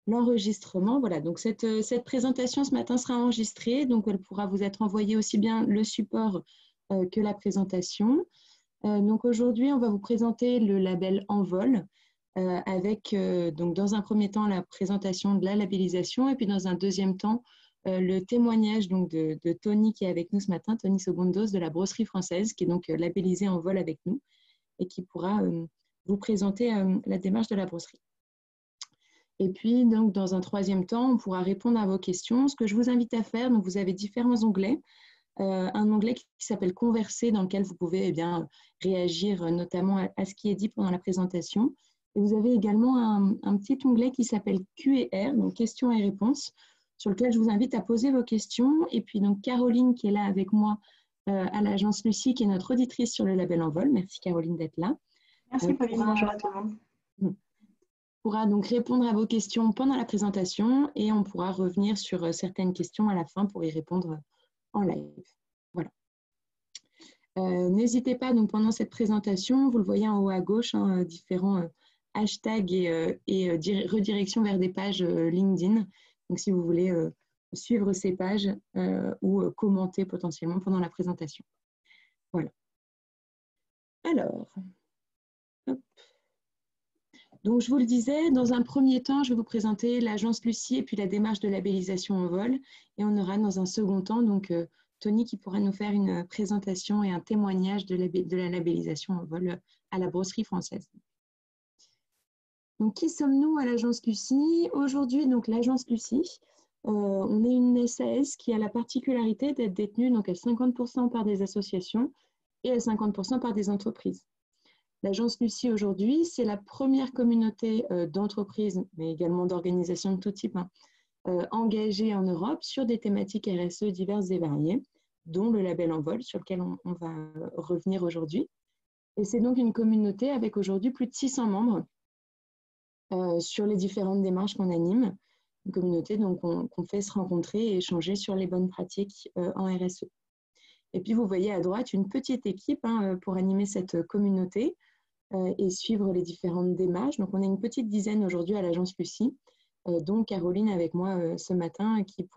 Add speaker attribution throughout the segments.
Speaker 1: l'enregistrement. Voilà, donc cette présentation ce matin sera enregistrée, donc elle pourra vous être envoyée aussi bien le support que la présentation. Donc aujourd'hui, on va vous présenter le label Envol avec donc dans un premier temps la présentation de la labellisation et puis dans un deuxième temps le témoignage donc, de Tony qui est avec nous ce matin, Tony Segundos de la brosserie française qui est donc labellisée Envol avec nous et qui pourra vous présenter la démarche de la brosserie. Et puis, donc, dans un troisième temps, on pourra répondre à vos questions. Ce que je vous invite à faire, donc, vous avez différents onglets. Un onglet qui s'appelle Converser, dans lequel vous pouvez réagir notamment à ce qui est dit pendant la présentation. Et vous avez également un petit onglet qui s'appelle Q&R, donc questions et réponses, sur lequel je vous invite à poser vos questions. Et puis, donc, Caroline, qui est là avec moi à l'agence Lucie, qui est notre auditrice sur le label Envol. Merci, Caroline, d'être là.
Speaker 2: Merci, Pauline. Bonjour à tout le monde.
Speaker 1: Pourra donc répondre à vos questions pendant la présentation et on pourra revenir sur certaines questions à la fin pour y répondre en live. Voilà. N'hésitez pas, donc pendant cette présentation, vous le voyez en haut à gauche, différents hashtags et redirection vers des pages LinkedIn. Donc si vous voulez suivre ces pages ou commenter potentiellement pendant la présentation. Voilà. Alors, hop. Donc, je vous le disais, dans un premier temps, je vais vous présenter l'agence Lucie et puis la démarche de labellisation Envol. Et on aura dans un second temps donc, Tony qui pourra nous faire une présentation et un témoignage de la labellisation Envol à la brosserie française. Donc, qui sommes-nous à l'agence Lucie? Aujourd'hui, donc l'agence Lucie, on est une SAS qui a la particularité d'être détenue donc, à 50% par des associations et à 50% par des entreprises. L'agence Lucie aujourd'hui, c'est la première communauté d'entreprises, mais également d'organisations de tout type, engagées en Europe sur des thématiques RSE diverses et variées, dont le label Envol, sur lequel on va revenir aujourd'hui. Et c'est donc une communauté avec aujourd'hui plus de 600 membres sur les différentes démarches qu'on anime. Une communauté qu'on fait se rencontrer et échanger sur les bonnes pratiques en RSE. Et puis, vous voyez à droite une petite équipe pour animer cette communauté et suivre les différentes démarches. Donc, on est une petite dizaine aujourd'hui à l'agence Lucie, dont Caroline avec moi ce matin qui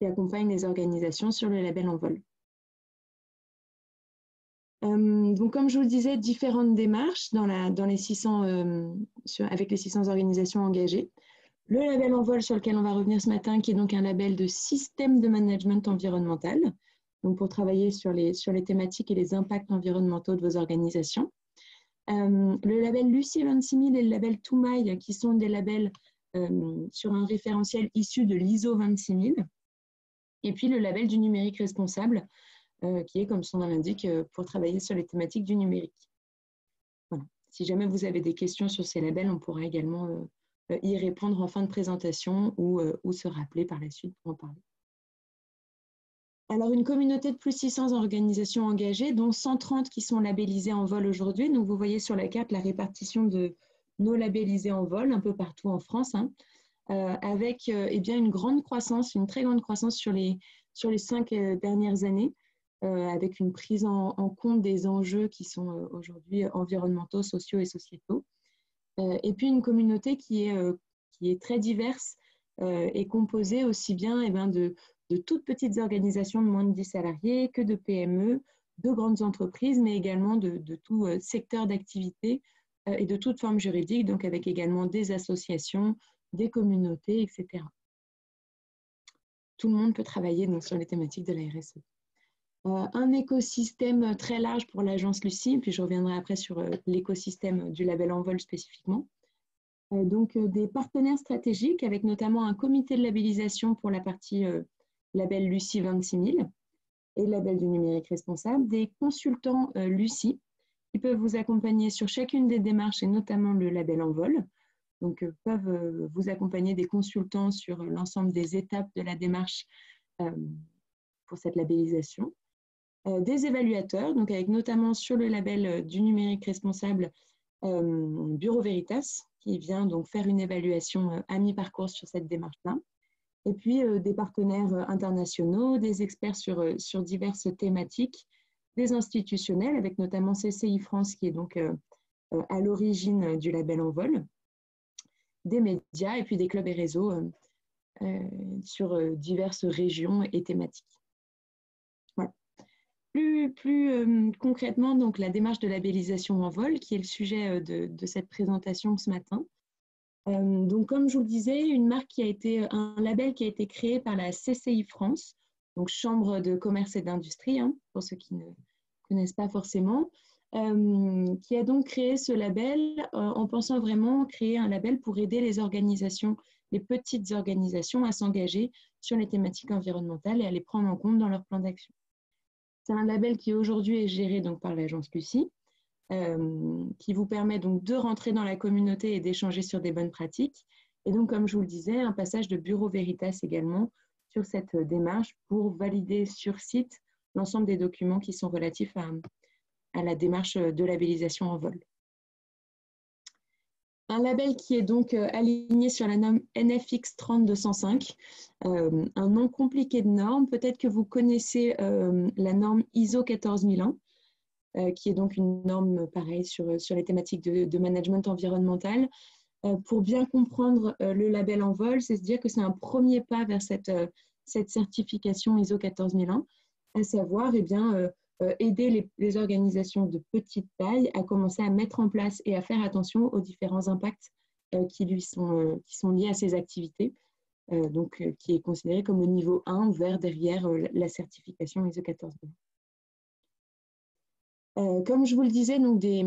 Speaker 1: accompagne les organisations sur le label Envol. Donc, comme je vous le disais, différentes démarches avec les 600 organisations engagées. Le label Envol sur lequel on va revenir ce matin, qui est donc un label de système de management environnemental, donc pour travailler sur les thématiques et les impacts environnementaux de vos organisations. Le label Lucie 26000 et le label Toumaï, qui sont des labels sur un référentiel issu de l'ISO 26000. Et puis le label du numérique responsable, qui est, comme son nom l'indique, pour travailler sur les thématiques du numérique. Voilà. Si jamais vous avez des questions sur ces labels, on pourra également y répondre en fin de présentation ou se rappeler par la suite pour en parler. Alors, une communauté de plus de 600 organisations engagées, dont 130 qui sont labellisées Envol aujourd'hui. Donc, vous voyez sur la carte la répartition de nos labellisés Envol un peu partout en France, avec une grande croissance, une très grande croissance sur les 5 dernières années, avec une prise en compte des enjeux qui sont aujourd'hui environnementaux, sociaux et sociétaux. Et puis, une communauté qui est très diverse et composée aussi bien de toutes petites organisations de moins de 10 salariés que de PME, de grandes entreprises, mais également de tout secteur d'activité et de toute forme juridique, donc avec également des associations, des communautés, etc. Tout le monde peut travailler donc, sur les thématiques de la RSE. Un écosystème très large pour l'agence Lucie, puis je reviendrai après sur l'écosystème du label Envol spécifiquement. Donc des partenaires stratégiques avec notamment un comité de labellisation pour la partie label Lucie 26000 et le label du numérique responsable, des consultants Lucie qui peuvent vous accompagner sur chacune des démarches et notamment le label Envol. Donc peuvent vous accompagner des consultants sur l'ensemble des étapes de la démarche pour cette labellisation. Des évaluateurs, donc avec notamment sur le label du numérique responsable Bureau Veritas, qui vient donc faire une évaluation à mi-parcours sur cette démarche-là. Et puis des partenaires internationaux, des experts sur diverses thématiques, des institutionnels, avec notamment CCI France, qui est donc à l'origine du label Envol. des médias et puis des clubs et réseaux sur diverses régions et thématiques. Voilà. Plus concrètement, donc, la démarche de labellisation en vol, qui est le sujet de cette présentation ce matin. Donc, comme je vous le disais, un label qui a été créé par la CCI France, donc Chambre de commerce et d'industrie, hein, pour ceux qui ne connaissent pas forcément, qui a donc créé ce label en pensant vraiment créer un label pour aider les organisations, les petites organisations à s'engager sur les thématiques environnementales et à les prendre en compte dans leur plan d'action. C'est un label qui aujourd'hui est géré donc par l'agence Lucie, qui vous permet donc de rentrer dans la communauté et d'échanger sur des bonnes pratiques. Et donc, comme je vous le disais, un passage de Bureau Veritas également sur cette démarche pour valider sur site l'ensemble des documents qui sont relatifs à la démarche de labellisation en vol. Un label qui est donc aligné sur la norme NFX 30205, un nom compliqué de norme. Peut-être que vous connaissez la norme ISO 14001, qui est donc une norme pareille sur les thématiques de management environnemental. Pour bien comprendre le label en vol, c'est se dire que c'est un premier pas vers cette certification ISO 14001, à savoir aider les organisations de petite taille à commencer à mettre en place et à faire attention aux différents impacts qui sont liés à ces activités, qui est considéré comme au niveau 1 vers derrière la certification ISO 14001. Comme je vous le disais, donc des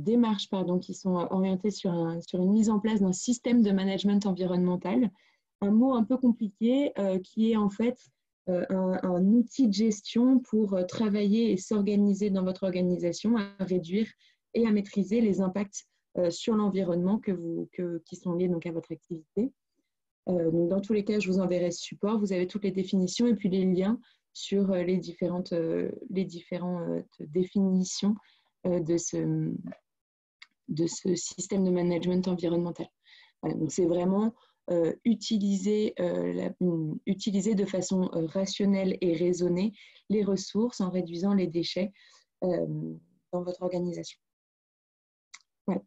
Speaker 1: démarches qui sont orientées sur une mise en place d'un système de management environnemental, un mot un peu compliqué qui est en fait un outil de gestion pour travailler et s'organiser dans votre organisation, à réduire et à maîtriser les impacts sur l'environnement qui sont liés donc, à votre activité. Donc dans tous les cas, je vous enverrai ce support. Vous avez toutes les définitions et puis les liens sur les différentes définitions de ce système de management environnemental. Voilà, donc c'est vraiment utiliser de façon rationnelle et raisonnée les ressources en réduisant les déchets dans votre organisation. Voilà.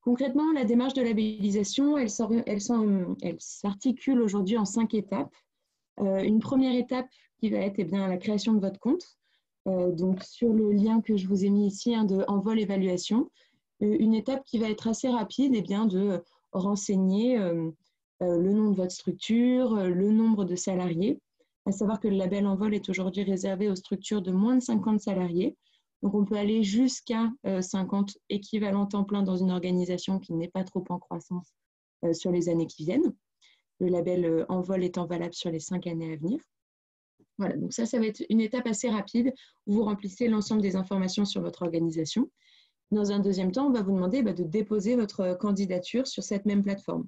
Speaker 1: Concrètement, la démarche de labellisation, elle s'articule aujourd'hui en 5 étapes. Une première étape qui va être la création de votre compte. Donc, sur le lien que je vous ai mis ici, de Envol Évaluation, une étape qui va être assez rapide, de renseigner le nom de votre structure, le nombre de salariés. À savoir que le label Envol est aujourd'hui réservé aux structures de moins de 50 salariés. Donc, on peut aller jusqu'à 50 équivalents temps plein dans une organisation qui n'est pas trop en croissance sur les années qui viennent. Le label Envol étant valable sur les 5 années à venir. Voilà, donc ça va être une étape assez rapide où vous remplissez l'ensemble des informations sur votre organisation. Dans un deuxième temps, on va vous demander de déposer votre candidature sur cette même plateforme.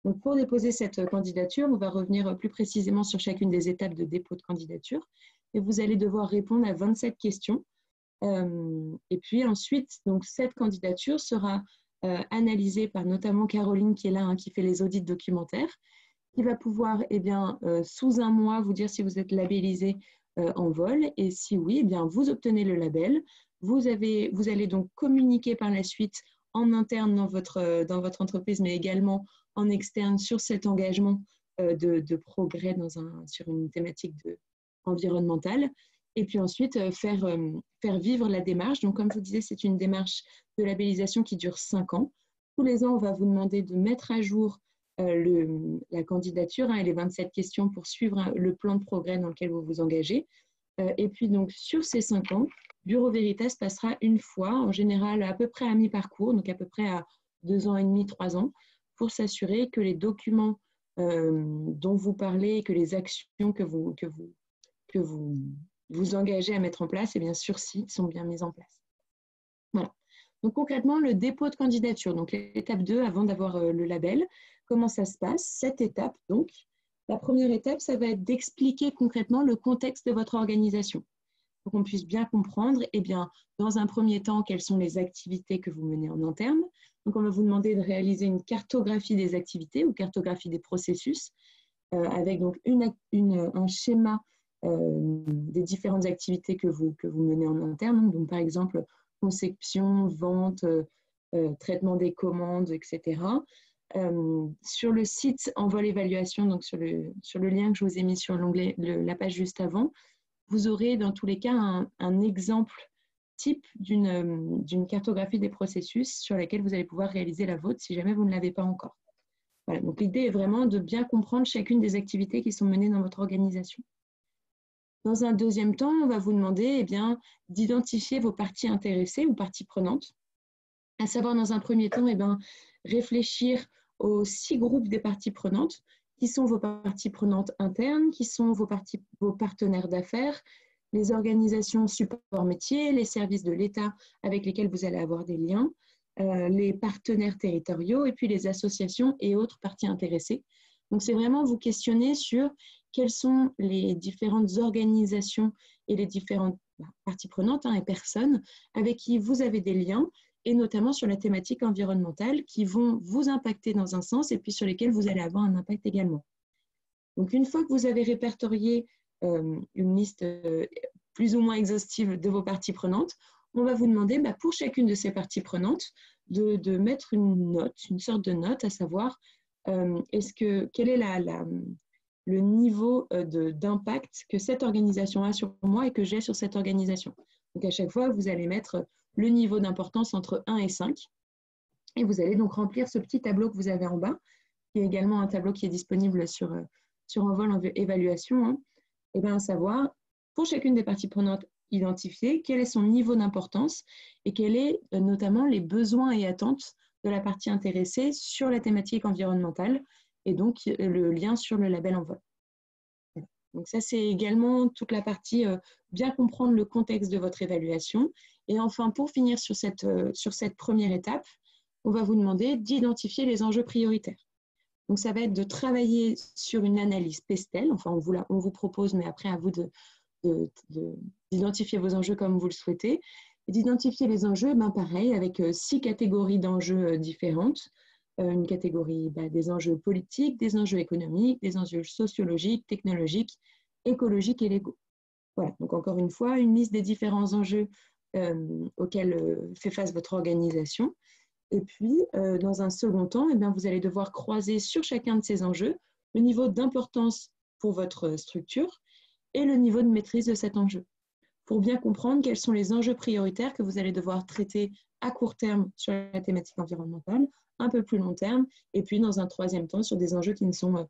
Speaker 1: Donc, pour déposer cette candidature, on va revenir plus précisément sur chacune des étapes de dépôt de candidature et vous allez devoir répondre à 27 questions. Et puis ensuite, donc, cette candidature sera analysée par notamment Caroline qui est là, qui fait les audits documentaires, qui va pouvoir, sous un mois, vous dire si vous êtes labellisé en vol. Et si oui, vous obtenez le label. Vous allez donc communiquer par la suite en interne dans votre entreprise, mais également en externe sur cet engagement de progrès sur une thématique environnementale. Et puis ensuite, faire vivre la démarche. Donc, comme je vous disais, c'est une démarche de labellisation qui dure 5 ans. Tous les ans, on va vous demander de mettre à jour la candidature et les 27 questions pour suivre le plan de progrès dans lequel vous vous engagez. Et puis, donc, sur ces 5 ans, Bureau Veritas passera une fois, en général à peu près à mi-parcours, donc à peu près à 2 ans et demi, 3 ans, pour s'assurer que les documents dont vous parlez, que les actions que vous engagez à mettre en place, sur site, sont bien mises en place. Voilà. Donc, concrètement, le dépôt de candidature, donc l'étape 2 avant d'avoir le label, comment ça se passe? Cette étape, donc, la première étape, ça va être d'expliquer concrètement le contexte de votre organisation pour qu'on puisse bien comprendre, dans un premier temps, quelles sont les activités que vous menez en interne. Donc, on va vous demander de réaliser une cartographie des activités ou cartographie des processus avec donc un schéma des différentes activités que vous menez en interne. Donc, par exemple, conception, vente, traitement des commandes, etc. Sur le site Envol Évaluation, donc sur le lien que je vous ai mis sur l'onglet, la page juste avant, vous aurez dans tous les cas un exemple type d'une cartographie des processus sur laquelle vous allez pouvoir réaliser la vôtre si jamais vous ne l'avez pas encore. Voilà, donc l'idée est vraiment de bien comprendre chacune des activités qui sont menées dans votre organisation. Dans un deuxième temps, on va vous demander d'identifier vos parties intéressées ou parties prenantes, à savoir dans un premier temps réfléchir aux 6 groupes des parties prenantes, qui sont vos parties prenantes internes, qui sont vos partenaires d'affaires, les organisations support métier, les services de l'État avec lesquels vous allez avoir des liens, les partenaires territoriaux et puis les associations et autres parties intéressées. Donc, c'est vraiment vous questionner sur quelles sont les différentes organisations et les différentes parties prenantes et personnes avec qui vous avez des liens, et notamment sur la thématique environnementale qui vont vous impacter dans un sens et puis sur lesquels vous allez avoir un impact également. Donc, une fois que vous avez répertorié une liste plus ou moins exhaustive de vos parties prenantes, on va vous demander pour chacune de ces parties prenantes de mettre une note, une sorte de note, à savoir quel est le niveau d'impact que cette organisation a sur moi et que j'ai sur cette organisation. Donc, à chaque fois, vous allez mettre le niveau d'importance entre 1 et 5. Et vous allez donc remplir ce petit tableau que vous avez en bas, qui est également un tableau qui est disponible sur Envol Évaluation. À savoir, pour chacune des parties prenantes, identifier quel est son niveau d'importance et quels sont notamment les besoins et attentes de la partie intéressée sur la thématique environnementale et donc le lien sur le label Envol. Donc ça, c'est également toute la partie bien comprendre le contexte de votre évaluation. Et enfin, pour finir sur cette première étape, on va vous demander d'identifier les enjeux prioritaires. Donc ça va être de travailler sur une analyse PESTEL, enfin on vous propose, mais après à vous d'identifier vos enjeux comme vous le souhaitez, et d'identifier les enjeux, pareil, avec 6 catégories d'enjeux différentes. Une catégorie des enjeux politiques, des enjeux économiques, des enjeux sociologiques, technologiques, écologiques et légaux. Voilà, donc encore une fois, une liste des différents enjeux auxquels fait face votre organisation. Et puis, dans un second temps, vous allez devoir croiser sur chacun de ces enjeux le niveau d'importance pour votre structure et le niveau de maîtrise de cet enjeu, pour bien comprendre quels sont les enjeux prioritaires que vous allez devoir traiter à court terme sur la thématique environnementale, un peu plus long terme, et puis dans un troisième temps sur des enjeux qui ne sont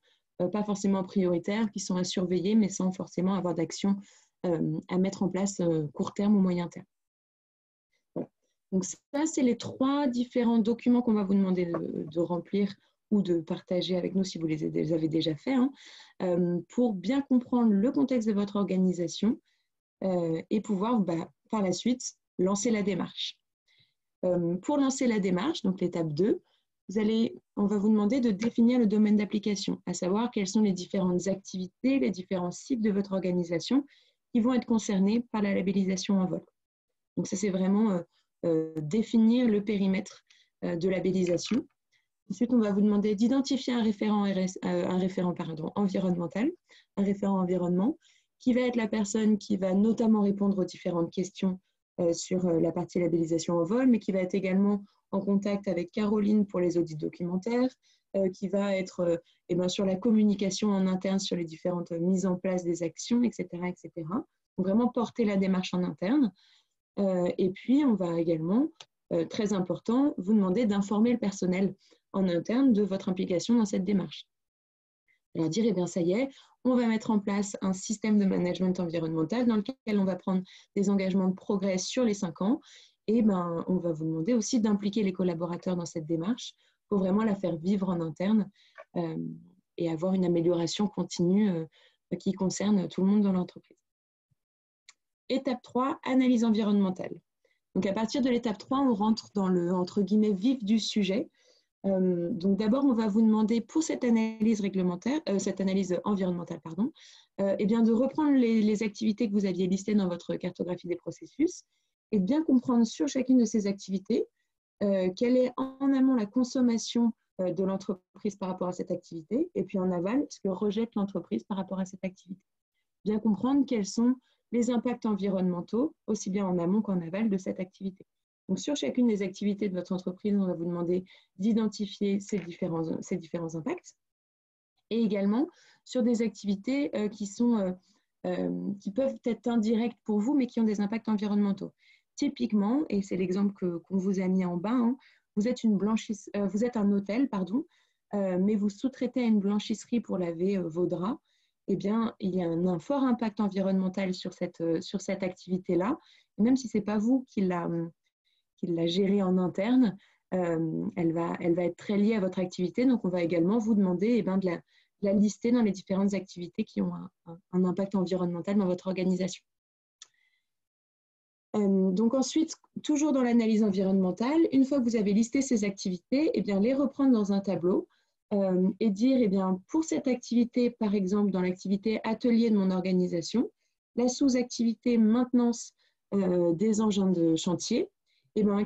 Speaker 1: pas forcément prioritaires, qui sont à surveiller, mais sans forcément avoir d'action à mettre en place court terme ou moyen terme. Voilà. Donc ça, c'est les 3 différents documents qu'on va vous demander de remplir ou de partager avec nous si vous les avez déjà faits, pour bien comprendre le contexte de votre organisation et pouvoir par la suite lancer la démarche. Pour lancer la démarche, donc l'étape 2, on va vous demander de définir le domaine d'application, à savoir quelles sont les différentes activités, les différents sites de votre organisation qui vont être concernés par la labellisation Envol. Donc ça, c'est vraiment définir le périmètre de labellisation. Ensuite, on va vous demander d'identifier un référent environnemental, un référent environnement, qui va être la personne qui va notamment répondre aux différentes questions sur la partie labellisation Envol, mais qui va être également en contact avec Caroline pour les audits documentaires, qui va être sur la communication en interne sur les différentes mises en place des actions, etc. etc. Donc vraiment porter la démarche en interne. Et puis, on va également, très important, vous demander d'informer le personnel en interne de votre implication dans cette démarche. Alors dire, ça y est, on va mettre en place un système de management environnemental dans lequel on va prendre des engagements de progrès sur les 5 ans et on va vous demander aussi d'impliquer les collaborateurs dans cette démarche pour vraiment la faire vivre en interne et avoir une amélioration continue qui concerne tout le monde dans l'entreprise. Étape 3, analyse environnementale. Donc à partir de l'étape 3, on rentre dans le, entre guillemets, vif du sujet. Donc d'abord, on va vous demander pour cette analyse environnementale, de reprendre les activités que vous aviez listées dans votre cartographie des processus et de bien comprendre sur chacune de ces activités quelle est en amont la consommation de l'entreprise par rapport à cette activité et puis en aval ce que rejette l'entreprise par rapport à cette activité. Bien comprendre quels sont les impacts environnementaux, aussi bien en amont qu'en aval de cette activité. Donc, sur chacune des activités de votre entreprise, on va vous demander d'identifier ces différents impacts. Et également sur des activités qui peuvent être indirectes pour vous, mais qui ont des impacts environnementaux. Typiquement, et c'est l'exemple qu'on vous a mis en bas, hein, vous êtes un hôtel, mais vous sous-traitez à une blanchisserie pour laver vos draps. Eh bien, il y a un fort impact environnemental sur cette activité-là. Même si ce n'est pas vous qui la gérez en interne, elle va être très liée à votre activité. Donc, on va également vous demander de la lister dans les différentes activités qui ont un impact environnemental dans votre organisation. Donc ensuite, toujours dans l'analyse environnementale, une fois que vous avez listé ces activités, les reprendre dans un tableau et dire, pour cette activité, par exemple, dans l'activité atelier de mon organisation, la sous-activité maintenance des engins de chantier,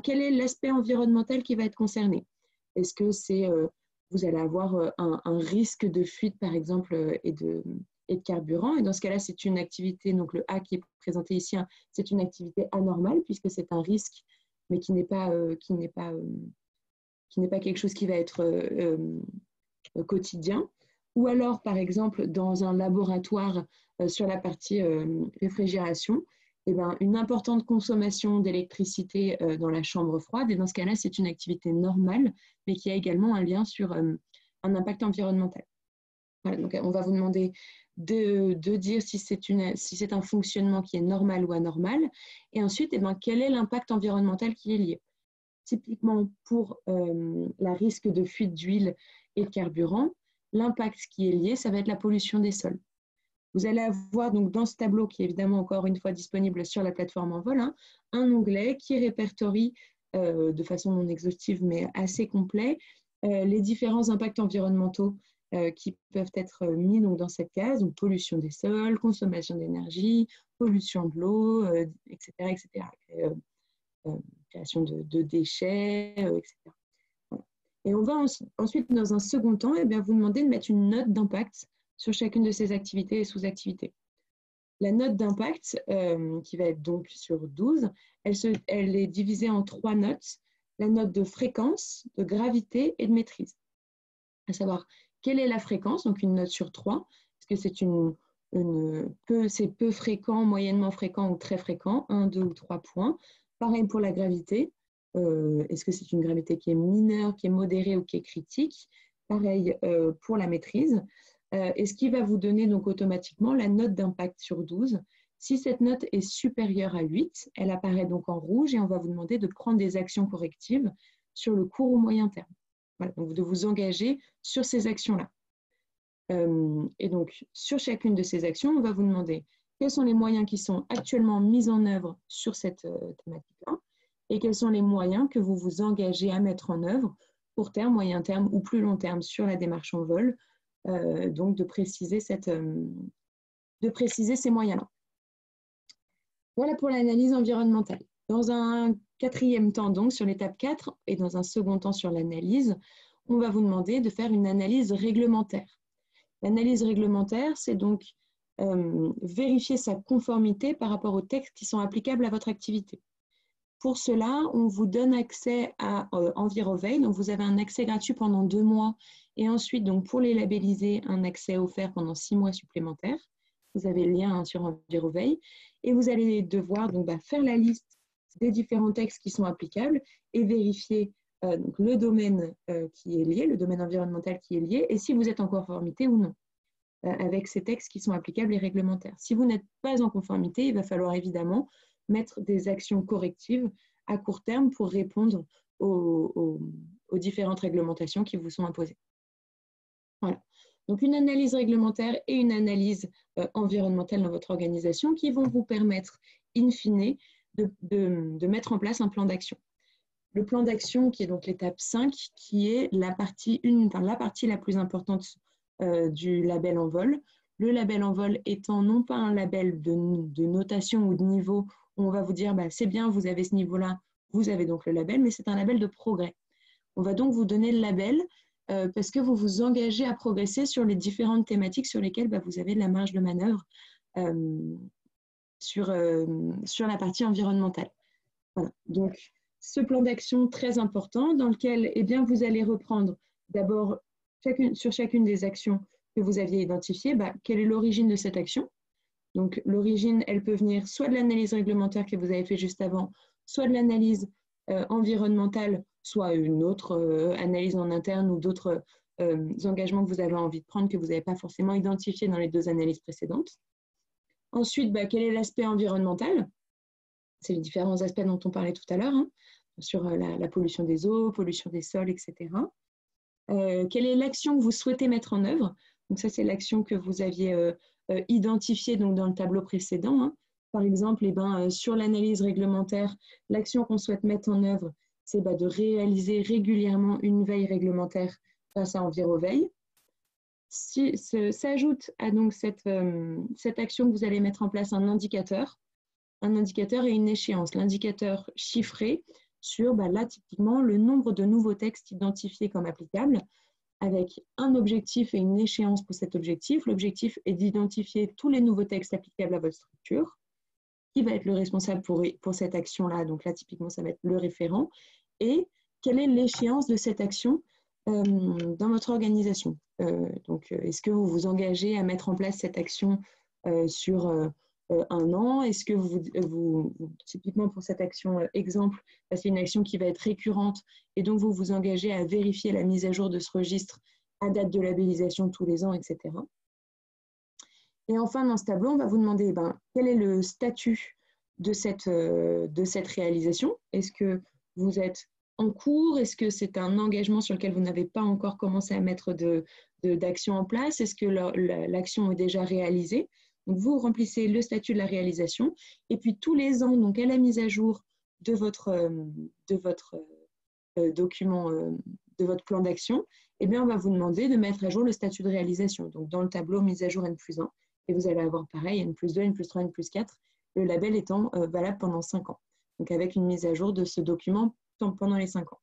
Speaker 1: quel est l'aspect environnemental qui va être concerné? Est-ce que vous allez avoir un risque de fuite, par exemple, et de carburant. Et dans ce cas-là, c'est une activité, donc le A qui est présenté ici, c'est une activité anormale puisque c'est un risque, mais qui n'est pas quelque chose qui va être quotidien. Ou alors, par exemple, dans un laboratoire sur la partie réfrigération, une importante consommation d'électricité dans la chambre froide. Et dans ce cas-là, c'est une activité normale, mais qui a également un lien sur un impact environnemental. Voilà, donc on va vous demander de dire si c'est un fonctionnement qui est normal ou anormal, et ensuite, quel est l'impact environnemental qui est lié. Typiquement, pour la risque de fuite d'huile et de carburant, l'impact qui est lié, ça va être la pollution des sols. Vous allez avoir donc dans ce tableau, qui est évidemment encore une fois disponible sur la plateforme Envol, un onglet qui répertorie de façon non exhaustive, mais assez complet, les différents impacts environnementaux qui peuvent être mis donc, dans cette case, donc pollution des sols, consommation d'énergie, pollution de l'eau, etc. Création de déchets, etc. Voilà. Et on va ensuite, dans un second temps, vous demander de mettre une note d'impact sur chacune de ces activités et sous-activités. La note d'impact, qui va être donc sur 12, elle est divisée en 3 notes. La note de fréquence, de gravité et de maîtrise. À savoir, quelle est la fréquence, donc une note sur 3. Est-ce que c'est peu fréquent, moyennement fréquent ou très fréquent, 1, 2 ou 3 points. Pareil pour la gravité. Est-ce que c'est une gravité qui est mineure, qui est modérée ou qui est critique? Pareil pour la maîtrise. Et ce qui va vous donner donc automatiquement la note d'impact sur 12. Si cette note est supérieure à 8, elle apparaît donc en rouge et on va vous demander de prendre des actions correctives sur le court ou moyen terme. Voilà, donc de vous engager sur ces actions-là. Et donc, sur chacune de ces actions, on va vous demander quels sont les moyens qui sont actuellement mis en œuvre sur cette thématique-là et quels sont les moyens que vous vous engagez à mettre en œuvre court terme, moyen terme ou plus long terme sur la démarche Envol, donc de préciser ces moyens-là. Voilà pour l'analyse environnementale. Dans un quatrième temps, donc sur l'étape 4, et dans un second temps sur l'analyse, on va vous demander de faire une analyse réglementaire. L'analyse réglementaire, c'est donc vérifier sa conformité par rapport aux textes qui sont applicables à votre activité. Pour cela, on vous donne accès à Enviroveille. Donc, vous avez un accès gratuit pendant 2 mois et ensuite, donc, pour les labelliser, un accès offert pendant 6 mois supplémentaires. Vous avez le lien sur Enviroveille et vous allez devoir donc, faire la liste des différents textes qui sont applicables et vérifier donc, le domaine qui est lié, le domaine environnemental qui est lié et si vous êtes en conformité ou non avec ces textes qui sont applicables et réglementaires. Si vous n'êtes pas en conformité, il va falloir évidemment mettre des actions correctives à court terme pour répondre aux différentes réglementations qui vous sont imposées. Voilà. Donc, une analyse réglementaire et une analyse environnementale dans votre organisation qui vont vous permettre, in fine, de mettre en place un plan d'action. Le plan d'action, qui est donc l'étape 5, qui est la partie la plus importante du label Envol. Le label Envol étant non pas un label de notation ou de niveau, où on va vous dire c'est bien, vous avez ce niveau-là, vous avez donc le label, mais c'est un label de progrès. On va donc vous donner le label parce que vous vous engagez à progresser sur les différentes thématiques sur lesquelles vous avez de la marge de manœuvre sur la partie environnementale. Voilà. Donc, ce plan d'action très important dans lequel vous allez reprendre d'abord sur chacune des actions que vous aviez identifiées, quelle est l'origine de cette action. Donc l'origine, elle peut venir soit de l'analyse réglementaire que vous avez fait juste avant, soit de l'analyse environnementale, soit une autre analyse en interne ou d'autres engagements que vous avez envie de prendre que vous n'avez pas forcément identifiés dans les 2 analyses précédentes. Ensuite, quel est l'aspect environnemental? C'est les différents aspects dont on parlait tout à l'heure, sur la pollution des eaux, pollution des sols, etc. Quelle est l'action que vous souhaitez mettre en œuvre? Donc ça, c'est l'action que vous aviez identifiée donc, dans le tableau précédent. Par exemple, sur l'analyse réglementaire, l'action qu'on souhaite mettre en œuvre, c'est de réaliser régulièrement une veille réglementaire face à EnviroVeille. S'ajoute à donc cette action que vous allez mettre en place un indicateur et une échéance. L'indicateur chiffré sur, là, typiquement, le nombre de nouveaux textes identifiés comme applicables, avec un objectif et une échéance pour cet objectif. L'objectif est d'identifier tous les nouveaux textes applicables à votre structure. Qui va être le responsable pour cette action-là? Donc là, typiquement, ça va être le référent. Et quelle est l'échéance de cette action dans votre organisation? Donc, est-ce que vous vous engagez à mettre en place cette action sur 1 an? Est-ce que vous typiquement pour cette action exemple, c'est une action qui va être récurrente et donc vous vous engagez à vérifier la mise à jour de ce registre à date de labellisation tous les ans, etc. Et enfin, dans ce tableau, on va vous demander quel est le statut de cette réalisation. Est-ce que vous êtes en cours? Est-ce que c'est un engagement sur lequel vous n'avez pas encore commencé à mettre d'action en place? Est-ce que l'action est déjà réalisée? Donc, vous remplissez le statut de la réalisation. Et puis, tous les ans, donc à la mise à jour de votre document, de votre plan d'action, on va vous demander de mettre à jour le statut de réalisation. Donc, dans le tableau mise à jour N+1, et vous allez avoir pareil, N+2, N+3, N+4, le label étant valable pendant 5 ans. Donc, avec une mise à jour de ce document pendant les 5 ans.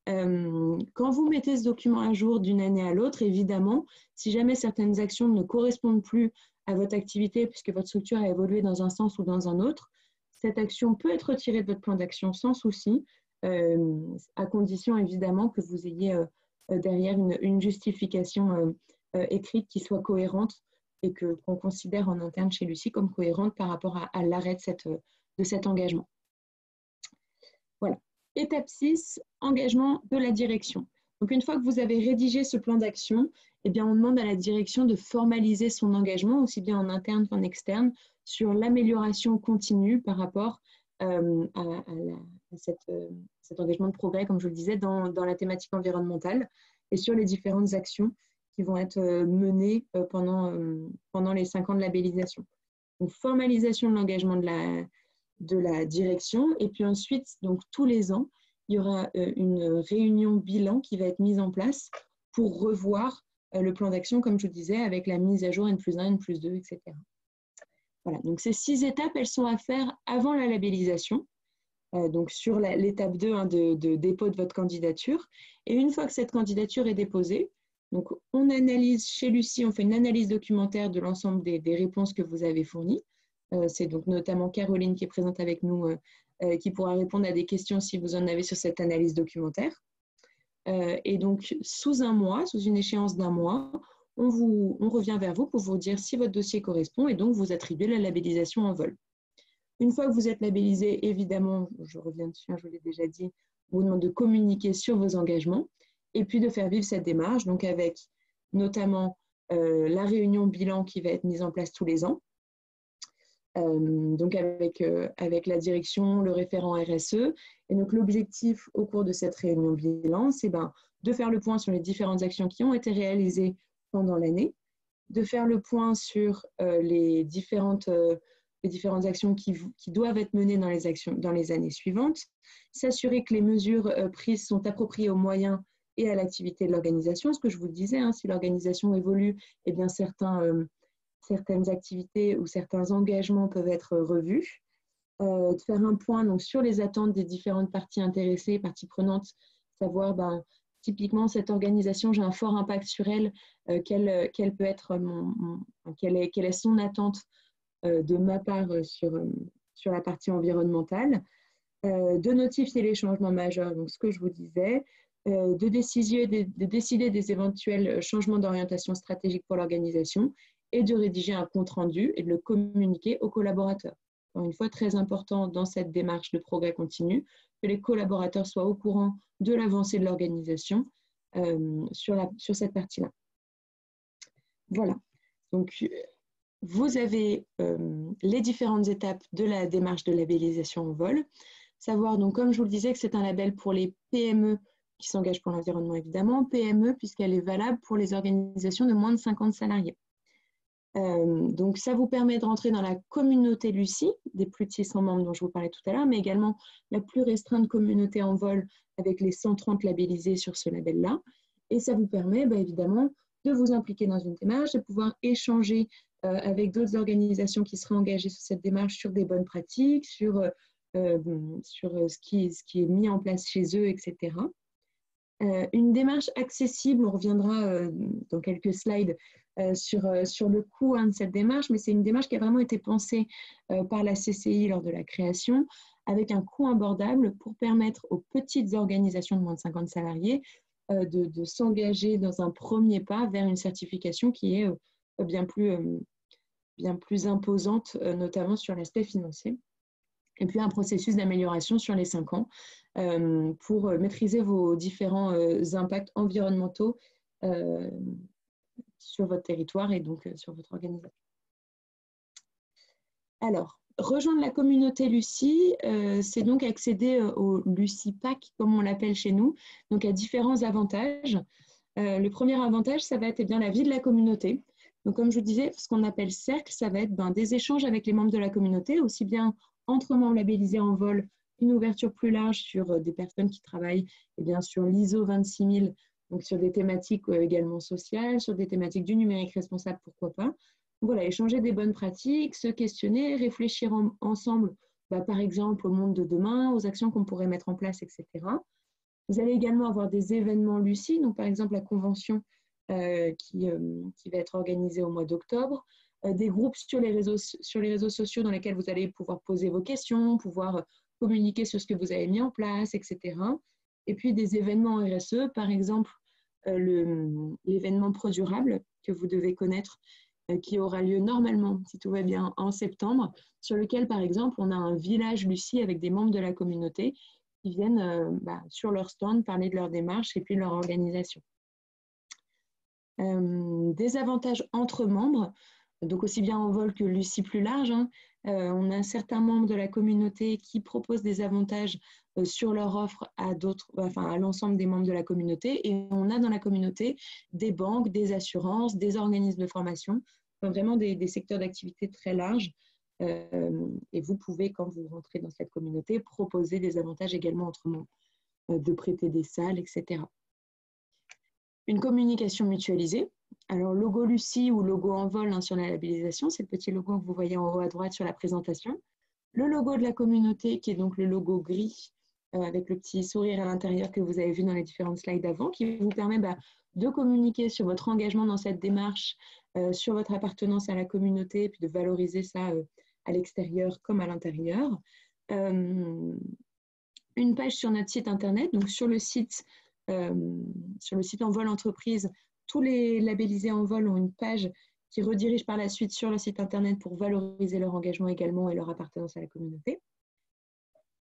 Speaker 1: Quand vous mettez ce document à jour d'une année à l'autre, évidemment, si jamais certaines actions ne correspondent plus à votre activité, puisque votre structure a évolué dans un sens ou dans un autre, cette action peut être retirée de votre plan d'action sans souci, à condition évidemment que vous ayez derrière une justification écrite qui soit cohérente et qu'on considère en interne chez Lucie comme cohérente par rapport à l'arrêt de cet engagement. Voilà. Étape 6, engagement de la direction. Donc, une fois que vous avez rédigé ce plan d'action, on demande à la direction de formaliser son engagement, aussi bien en interne qu'en externe, sur l'amélioration continue par rapport à cet engagement de progrès, comme je le disais, dans la thématique environnementale et sur les différentes actions qui vont être menées pendant les 5 ans de labellisation. Donc, formalisation de l'engagement de la direction. Et puis ensuite, donc tous les ans, il y aura une réunion bilan qui va être mise en place pour revoir le plan d'action, comme je vous disais, avec la mise à jour N+1, N+2, etc. Voilà, donc ces 6 étapes, elles sont à faire avant la labellisation, donc sur l'étape 2 de dépôt de votre candidature. Et une fois que cette candidature est déposée, donc on analyse chez Lucie, on fait une analyse documentaire de l'ensemble des réponses que vous avez fournies. C'est donc notamment Caroline qui est présente avec nous, qui pourra répondre à des questions si vous en avez sur cette analyse documentaire. Et donc, sous une échéance d'1 mois, on revient vers vous pour vous dire si votre dossier correspond et donc vous attribuez la labellisation en vol. Une fois que vous êtes labellisé, évidemment, je reviens dessus, je vous l'ai déjà dit, on vous demande de communiquer sur vos engagements et puis de faire vivre cette démarche, donc avec notamment la réunion bilan qui va être mise en place tous les ans. Donc avec la direction, le référent RSE. Et donc l'objectif au cours de cette réunion bilan, c'est de faire le point sur les différentes actions qui ont été réalisées pendant l'année, de faire le point sur les différentes actions qui doivent être menées dans les années suivantes, s'assurer que les mesures prises sont appropriées aux moyens et à l'activité de l'organisation. Ce que je vous disais, si l'organisation évolue, certaines activités ou certains engagements peuvent être revus, de faire un point donc, sur les attentes des différentes parties intéressées, parties prenantes, savoir typiquement cette organisation, j'ai un fort impact sur elle, quelle peut être quelle est son attente de ma part sur la partie environnementale. de notifier les changements majeurs, donc ce que je vous disais, de décider des éventuels changements d'orientation stratégique pour l'organisation et de rédiger un compte-rendu et de le communiquer aux collaborateurs. Encore une fois, très important dans cette démarche de progrès continu, que les collaborateurs soient au courant de l'avancée de l'organisation sur cette partie-là. Voilà. Donc, vous avez les différentes étapes de la démarche de labellisation en vol. Savoir, donc, comme je vous le disais, que c'est un label pour les PME qui s'engagent pour l'environnement, évidemment, PME, puisqu'elle est valable pour les organisations de moins de 50 salariés. Donc, ça vous permet de rentrer dans la communauté Lucie, des plus de 600 membres dont je vous parlais tout à l'heure, mais également la plus restreinte communauté en vol avec les 130 labellisés sur ce label-là. Et ça vous permet, évidemment, de vous impliquer dans une démarche, de pouvoir échanger avec d'autres organisations qui seraient engagées sur cette démarche sur des bonnes pratiques, sur ce qui est mis en place chez eux, etc. Une démarche accessible, on reviendra dans quelques slides sur le coût de cette démarche, mais c'est une démarche qui a vraiment été pensée par la CCI lors de la création, avec un coût abordable pour permettre aux petites organisations de moins de 50 salariés de s'engager dans un premier pas vers une certification qui est bien plus imposante, notamment sur l'aspect financier. Et puis un processus d'amélioration sur les 5 ans pour maîtriser vos différents impacts environnementaux sur votre territoire et donc sur votre organisation. Alors, rejoindre la communauté Lucie, c'est donc accéder au Lucie Pack, comme on l'appelle chez nous, donc à différents avantages. Le premier avantage, ça va être la vie de la communauté. Donc, comme je vous disais, ce qu'on appelle cercle, ça va être des échanges avec les membres de la communauté, aussi bien entre membres labellisés en vol, une ouverture plus large sur des personnes qui travaillent sur l'ISO 26000, donc sur des thématiques également sociales, sur des thématiques du numérique responsable, pourquoi pas. Donc, voilà, échanger des bonnes pratiques, se questionner, réfléchir ensemble, par exemple, au monde de demain, aux actions qu'on pourrait mettre en place, etc. Vous allez également avoir des événements Lucie, donc par exemple la convention qui va être organisée au mois d'octobre, des groupes sur les réseaux sociaux dans lesquels vous allez pouvoir poser vos questions, pouvoir communiquer sur ce que vous avez mis en place, etc. Et puis des événements RSE, par exemple l'événement ProDurable que vous devez connaître, qui aura lieu normalement, si tout va bien, en septembre, sur lequel, par exemple, on a un village Lucie avec des membres de la communauté qui viennent sur leur stand parler de leur démarche et puis de leur organisation. Des avantages entre membres, donc aussi bien en vol que Lucie plus large. On a certains membres de la communauté qui proposent des avantages sur leur offre à l'ensemble des membres de la communauté, et on a dans la communauté des banques, des assurances, des organismes de formation, vraiment des secteurs d'activité très larges. Et vous pouvez, quand vous rentrez dans cette communauté, proposer des avantages également entre membres, de prêter des salles, etc. Une communication mutualisée. Alors, logo Lucie ou logo en vol sur la labellisation, c'est le petit logo que vous voyez en haut à droite sur la présentation. Le logo de la communauté, qui est donc le logo gris, avec le petit sourire à l'intérieur que vous avez vu dans les différentes slides d'avant, qui vous permet de communiquer sur votre engagement dans cette démarche, sur votre appartenance à la communauté, et puis de valoriser ça à l'extérieur comme à l'intérieur. Une page sur notre site internet, donc sur le site en vol entreprise, tous les labellisés en vol ont une page qui redirige par la suite sur le site internet pour valoriser leur engagement également et leur appartenance à la communauté.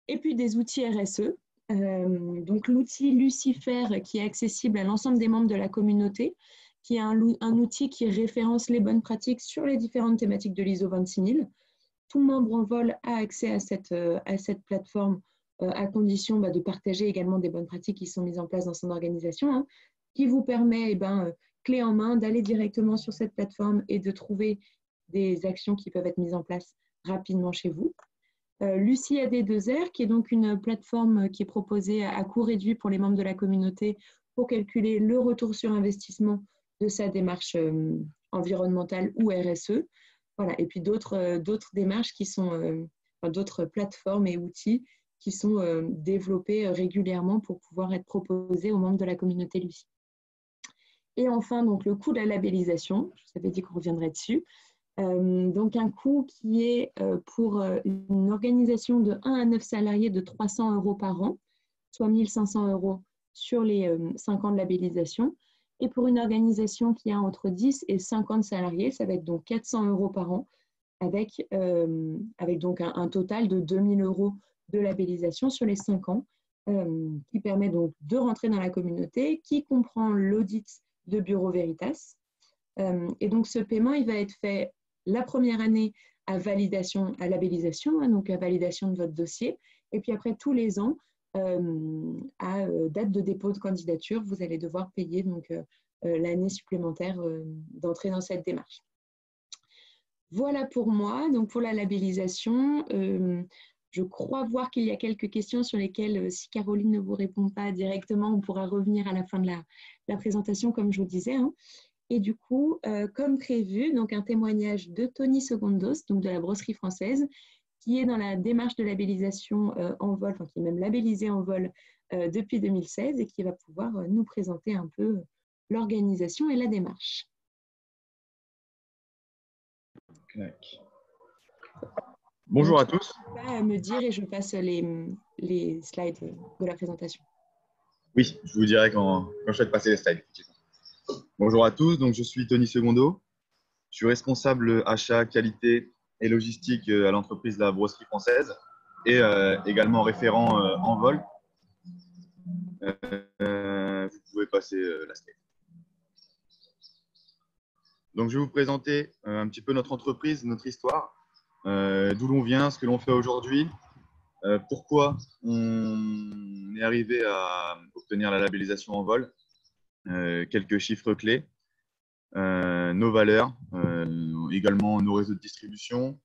Speaker 1: Et puis des outils RSE, donc l'outil Lucifer qui est accessible à l'ensemble des membres de la communauté, qui est un outil qui référence les bonnes pratiques sur les différentes thématiques de l'ISO 26000. Tout membre en vol a accès à cette plateforme à condition de partager également des bonnes pratiques qui sont mises en place dans son organisation, qui vous permet, clé en main, d'aller directement sur cette plateforme et de trouver des actions qui peuvent être mises en place rapidement chez vous. Lucie AD2R, qui est donc une plateforme qui est proposée à coût réduit pour les membres de la communauté pour calculer le retour sur investissement de sa démarche environnementale ou RSE. Voilà. Et puis d'autres démarches qui sont, d'autres plateformes et outils qui sont développés régulièrement pour pouvoir être proposés aux membres de la communauté Lucie. Et enfin, donc, le coût de la labellisation, je vous avais dit qu'on reviendrait dessus. Donc un coût qui est pour une organisation de 1 à 9 salariés de 300 € par an, soit 1 500 € sur les 5 ans de labellisation. Et pour une organisation qui a entre 10 et 50 salariés, ça va être donc 400 € par an, avec donc un total de 2 000 € de labellisation sur les 5 ans, qui permet donc de rentrer dans la communauté, qui comprend l'audit de Bureau Veritas. Et donc ce paiement, il va être fait la première année à validation, à labellisation, hein, donc à validation de votre dossier, et puis après tous les ans, à date de dépôt de candidature, vous allez devoir payer donc l'année supplémentaire d'entrée dans cette démarche. Voilà pour moi, donc pour la labellisation. Je crois voir qu'il y a quelques questions sur lesquelles, si Caroline ne vous répond pas directement, on pourra revenir à la fin de la présentation, comme je vous disais. Hein. Et du coup, comme prévu, donc un témoignage de Tony Segundos, donc de la brosserie française, qui est dans la démarche de labellisation en vol, enfin qui est même labellisé en vol depuis 2016 et qui va pouvoir nous présenter un peu l'organisation et la démarche.
Speaker 3: Bonjour à tous.
Speaker 1: À me dire et je passe les slides de la présentation.
Speaker 3: Oui, je vous dirai quand je souhaite passer les slides. Bonjour à tous, donc je suis Tony Segundos. Je suis responsable achat, qualité et logistique à l'entreprise La Brosserie Française et également référent en vol. Vous pouvez passer la slide. Donc, je vais vous présenter un petit peu notre entreprise, notre histoire, d'où l'on vient, ce que l'on fait aujourd'hui, pourquoi on est arrivé à obtenir la labellisation en vol, quelques chiffres clés, nos valeurs, également nos réseaux de distribution,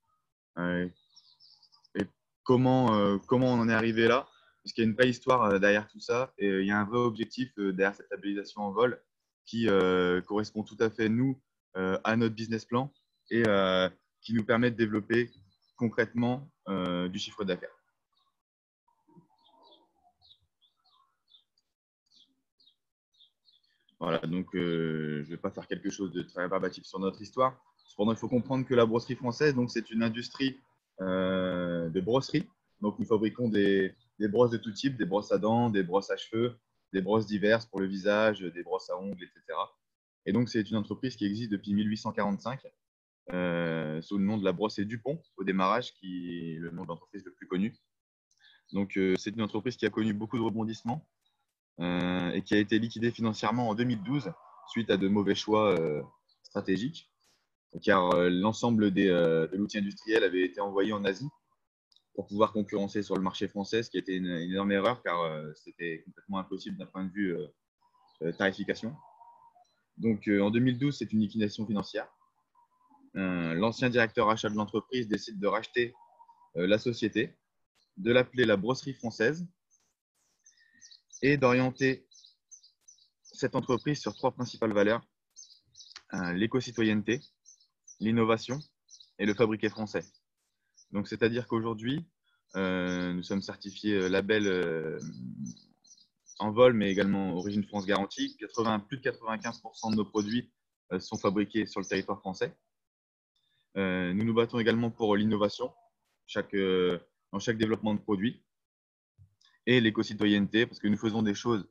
Speaker 3: et comment on en est arrivé là, parce qu'il y a une vraie histoire derrière tout ça, et il y a un vrai objectif derrière cette labellisation en vol qui correspond tout à fait, nous, à notre business plan et qui nous permet de développer concrètement du chiffre d'affaires. Voilà, donc je ne vais pas faire quelque chose de très rébarbatif sur notre histoire. Cependant, il faut comprendre que la brosserie française, c'est une industrie de brosserie. Donc, nous fabriquons des brosses de tout type, des brosses à dents, des brosses à cheveux, des brosses diverses pour le visage, des brosses à ongles, etc. Et donc, c'est une entreprise qui existe depuis 1845 sous le nom de la brosse et Dupont au démarrage, qui est le nom de l'entreprise le plus connu. Donc, c'est une entreprise qui a connu beaucoup de rebondissements et qui a été liquidée financièrement en 2012 suite à de mauvais choix stratégiques, car l'ensemble de l'outil industriel avait été envoyé en Asie pour pouvoir concurrencer sur le marché français, ce qui était une énorme erreur, car c'était complètement impossible d'un point de vue tarification. Donc, en 2012, c'est une liquidation financière. L'ancien directeur achat de l'entreprise décide de racheter la société, de l'appeler la Brosserie Française et d'orienter cette entreprise sur 3 principales valeurs, l'éco-citoyenneté, l'innovation et le fabriqué français. Donc, c'est-à-dire qu'aujourd'hui, nous sommes certifiés label en vol, mais également Origine France Garantie. Plus de 95% de nos produits sont fabriqués sur le territoire français. Nous nous battons également pour l'innovation dans chaque développement de produit et l'éco-citoyenneté, parce que nous faisons des choses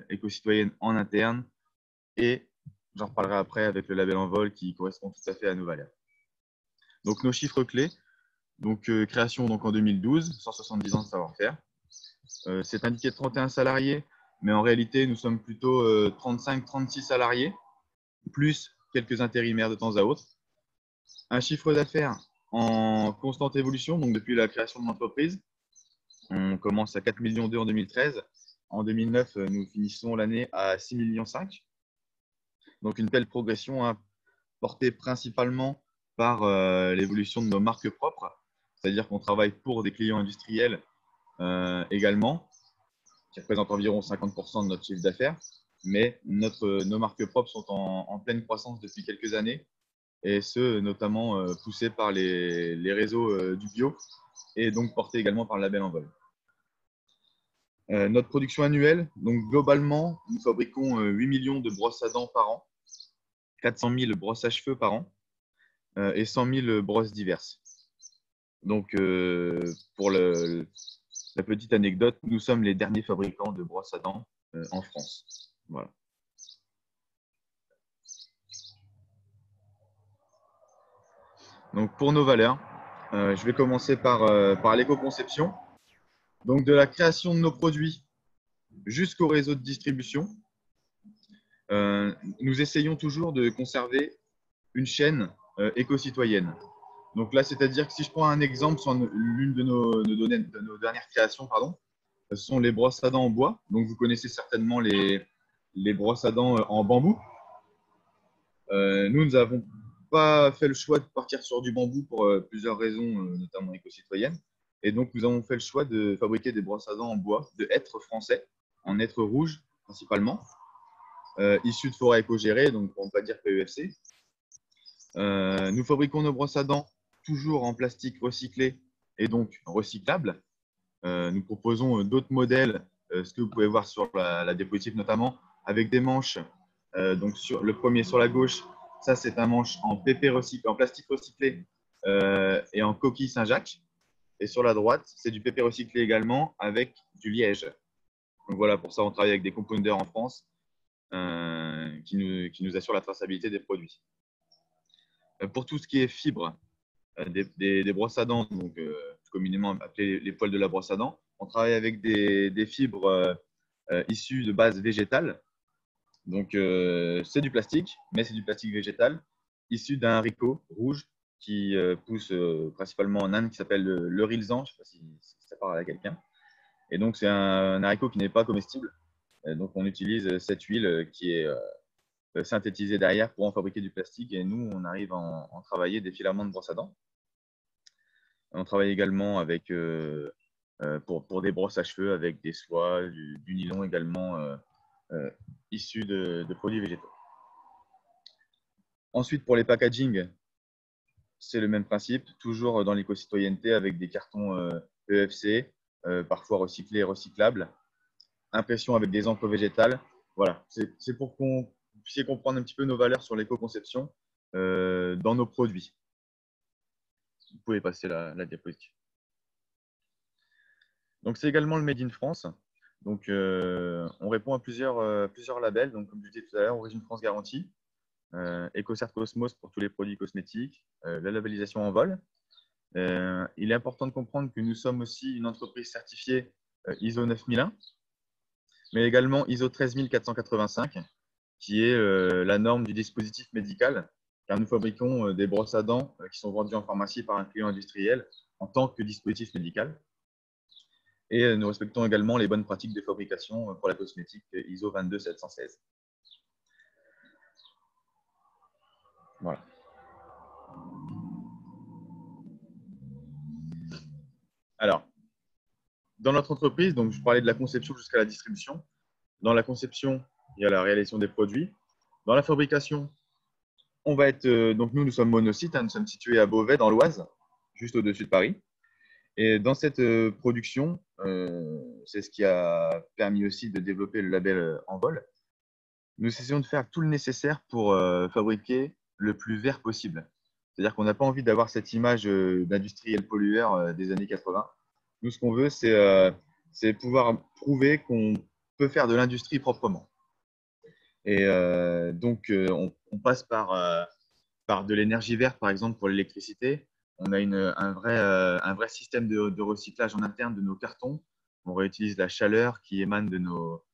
Speaker 3: éco-citoyennes en interne et j'en reparlerai après avec le label en vol qui correspond tout à fait à nos valeurs. Donc, nos chiffres clés. Donc, création en 2012, 170 ans de savoir-faire. C'est indiqué 31 salariés, mais en réalité, nous sommes plutôt 35-36 salariés, plus quelques intérimaires de temps à autre. Un chiffre d'affaires en constante évolution, donc depuis la création de l'entreprise. On commence à 4,2 millions en 2013. En 2009, nous finissons l'année à 6,5 millions. Donc, une belle progression portée principalement par l'évolution de nos marques propres, c'est-à-dire qu'on travaille pour des clients industriels également, qui représentent environ 50% de notre chiffre d'affaires. Mais nos marques propres sont en pleine croissance depuis quelques années, et ce, notamment poussées par les réseaux du bio, et donc portées également par le label en vol. Notre production annuelle, donc globalement, nous fabriquons 8 millions de brosses à dents par an, 400 000 brosses à cheveux par an, et 100 000 brosses diverses. Donc, pour la petite anecdote, nous sommes les derniers fabricants de brosses à dents en France. Voilà. Donc, pour nos valeurs, je vais commencer par l'éco-conception. Donc, de la création de nos produits jusqu'au réseau de distribution, nous essayons toujours de conserver une chaîne éco-citoyenne. Donc là, c'est-à-dire que si je prends un exemple sur l'une de nos dernières créations, pardon, ce sont les brosses à dents en bois. Donc, vous connaissez certainement les brosses à dents en bambou. Nous n'avons pas fait le choix de partir sur du bambou pour plusieurs raisons, notamment éco-citoyennes. Et donc, nous avons fait le choix de fabriquer des brosses à dents en bois, de hêtre français, en hêtre rouge principalement, issus de forêts éco-gérées, donc pour ne pas dire PEFC. Nous fabriquons nos brosses à dents toujours en plastique recyclé et donc recyclable. Nous proposons d'autres modèles, ce que vous pouvez voir sur la diapositive notamment, avec des manches. Donc le premier sur la gauche, ça c'est un manche en PP recyclé, en plastique recyclé et en coquille Saint-Jacques. Et sur la droite, c'est du PP recyclé également avec du liège. Donc voilà, pour ça on travaille avec des compounders en France qui nous assurent la traçabilité des produits. Pour tout ce qui est fibres, des brosses à dents, donc communément appelées les poils de la brosse à dents, on travaille avec des fibres issues de base végétale. Donc c'est du plastique, mais c'est du plastique végétal issu d'un haricot rouge qui pousse principalement en Inde, qui s'appelle le rilzan. Je ne sais pas si ça parle à quelqu'un. Et donc c'est un haricot qui n'est pas comestible. Donc on utilise cette huile qui est synthétisée derrière pour en fabriquer du plastique. Et nous, on arrive à en travailler des filaments de brosse à dents. On travaille également avec, pour des brosses à cheveux avec des soies, du nylon également issus de produits végétaux. Ensuite, pour les packaging, c'est le même principe, toujours dans l'éco-citoyenneté avec des cartons PEFC, parfois recyclés et recyclables. Impression avec des encres végétales. Voilà, c'est pour que vous puissiez comprendre un petit peu nos valeurs sur l'éco-conception dans nos produits. Vous pouvez passer la diapositive. Donc, c'est également le Made in France. Donc, on répond à plusieurs labels. Donc, comme je disais tout à l'heure, Origine France Garantie, EcoCert Cosmos pour tous les produits cosmétiques, la labellisation en vol. Il est important de comprendre que nous sommes aussi une entreprise certifiée ISO 9001, mais également ISO 13485, qui est la norme du dispositif médical, car nous fabriquons des brosses à dents qui sont vendues en pharmacie par un client industriel en tant que dispositif médical. Et nous respectons également les bonnes pratiques de fabrication pour la cosmétique ISO 22716. Voilà. Alors, dans notre entreprise, donc je parlais de la conception jusqu'à la distribution. Dans la conception, il y a la réalisation des produits. Dans la fabrication, on va être, donc nous sommes monosite, nous sommes situés à Beauvais, dans l'Oise, juste au-dessus de Paris. Et dans cette production, c'est ce qui a permis aussi de développer le label Envol. Nous essayons de faire tout le nécessaire pour fabriquer le plus vert possible. C'est-à-dire qu'on n'a pas envie d'avoir cette image d'industriel pollueur des années 80. Nous, ce qu'on veut, c'est pouvoir prouver qu'on peut faire de l'industrie proprement. Et donc, on passe par de l'énergie verte, par exemple, pour l'électricité. On a un vrai système de recyclage en interne de nos cartons. On réutilise la chaleur qui émane de nos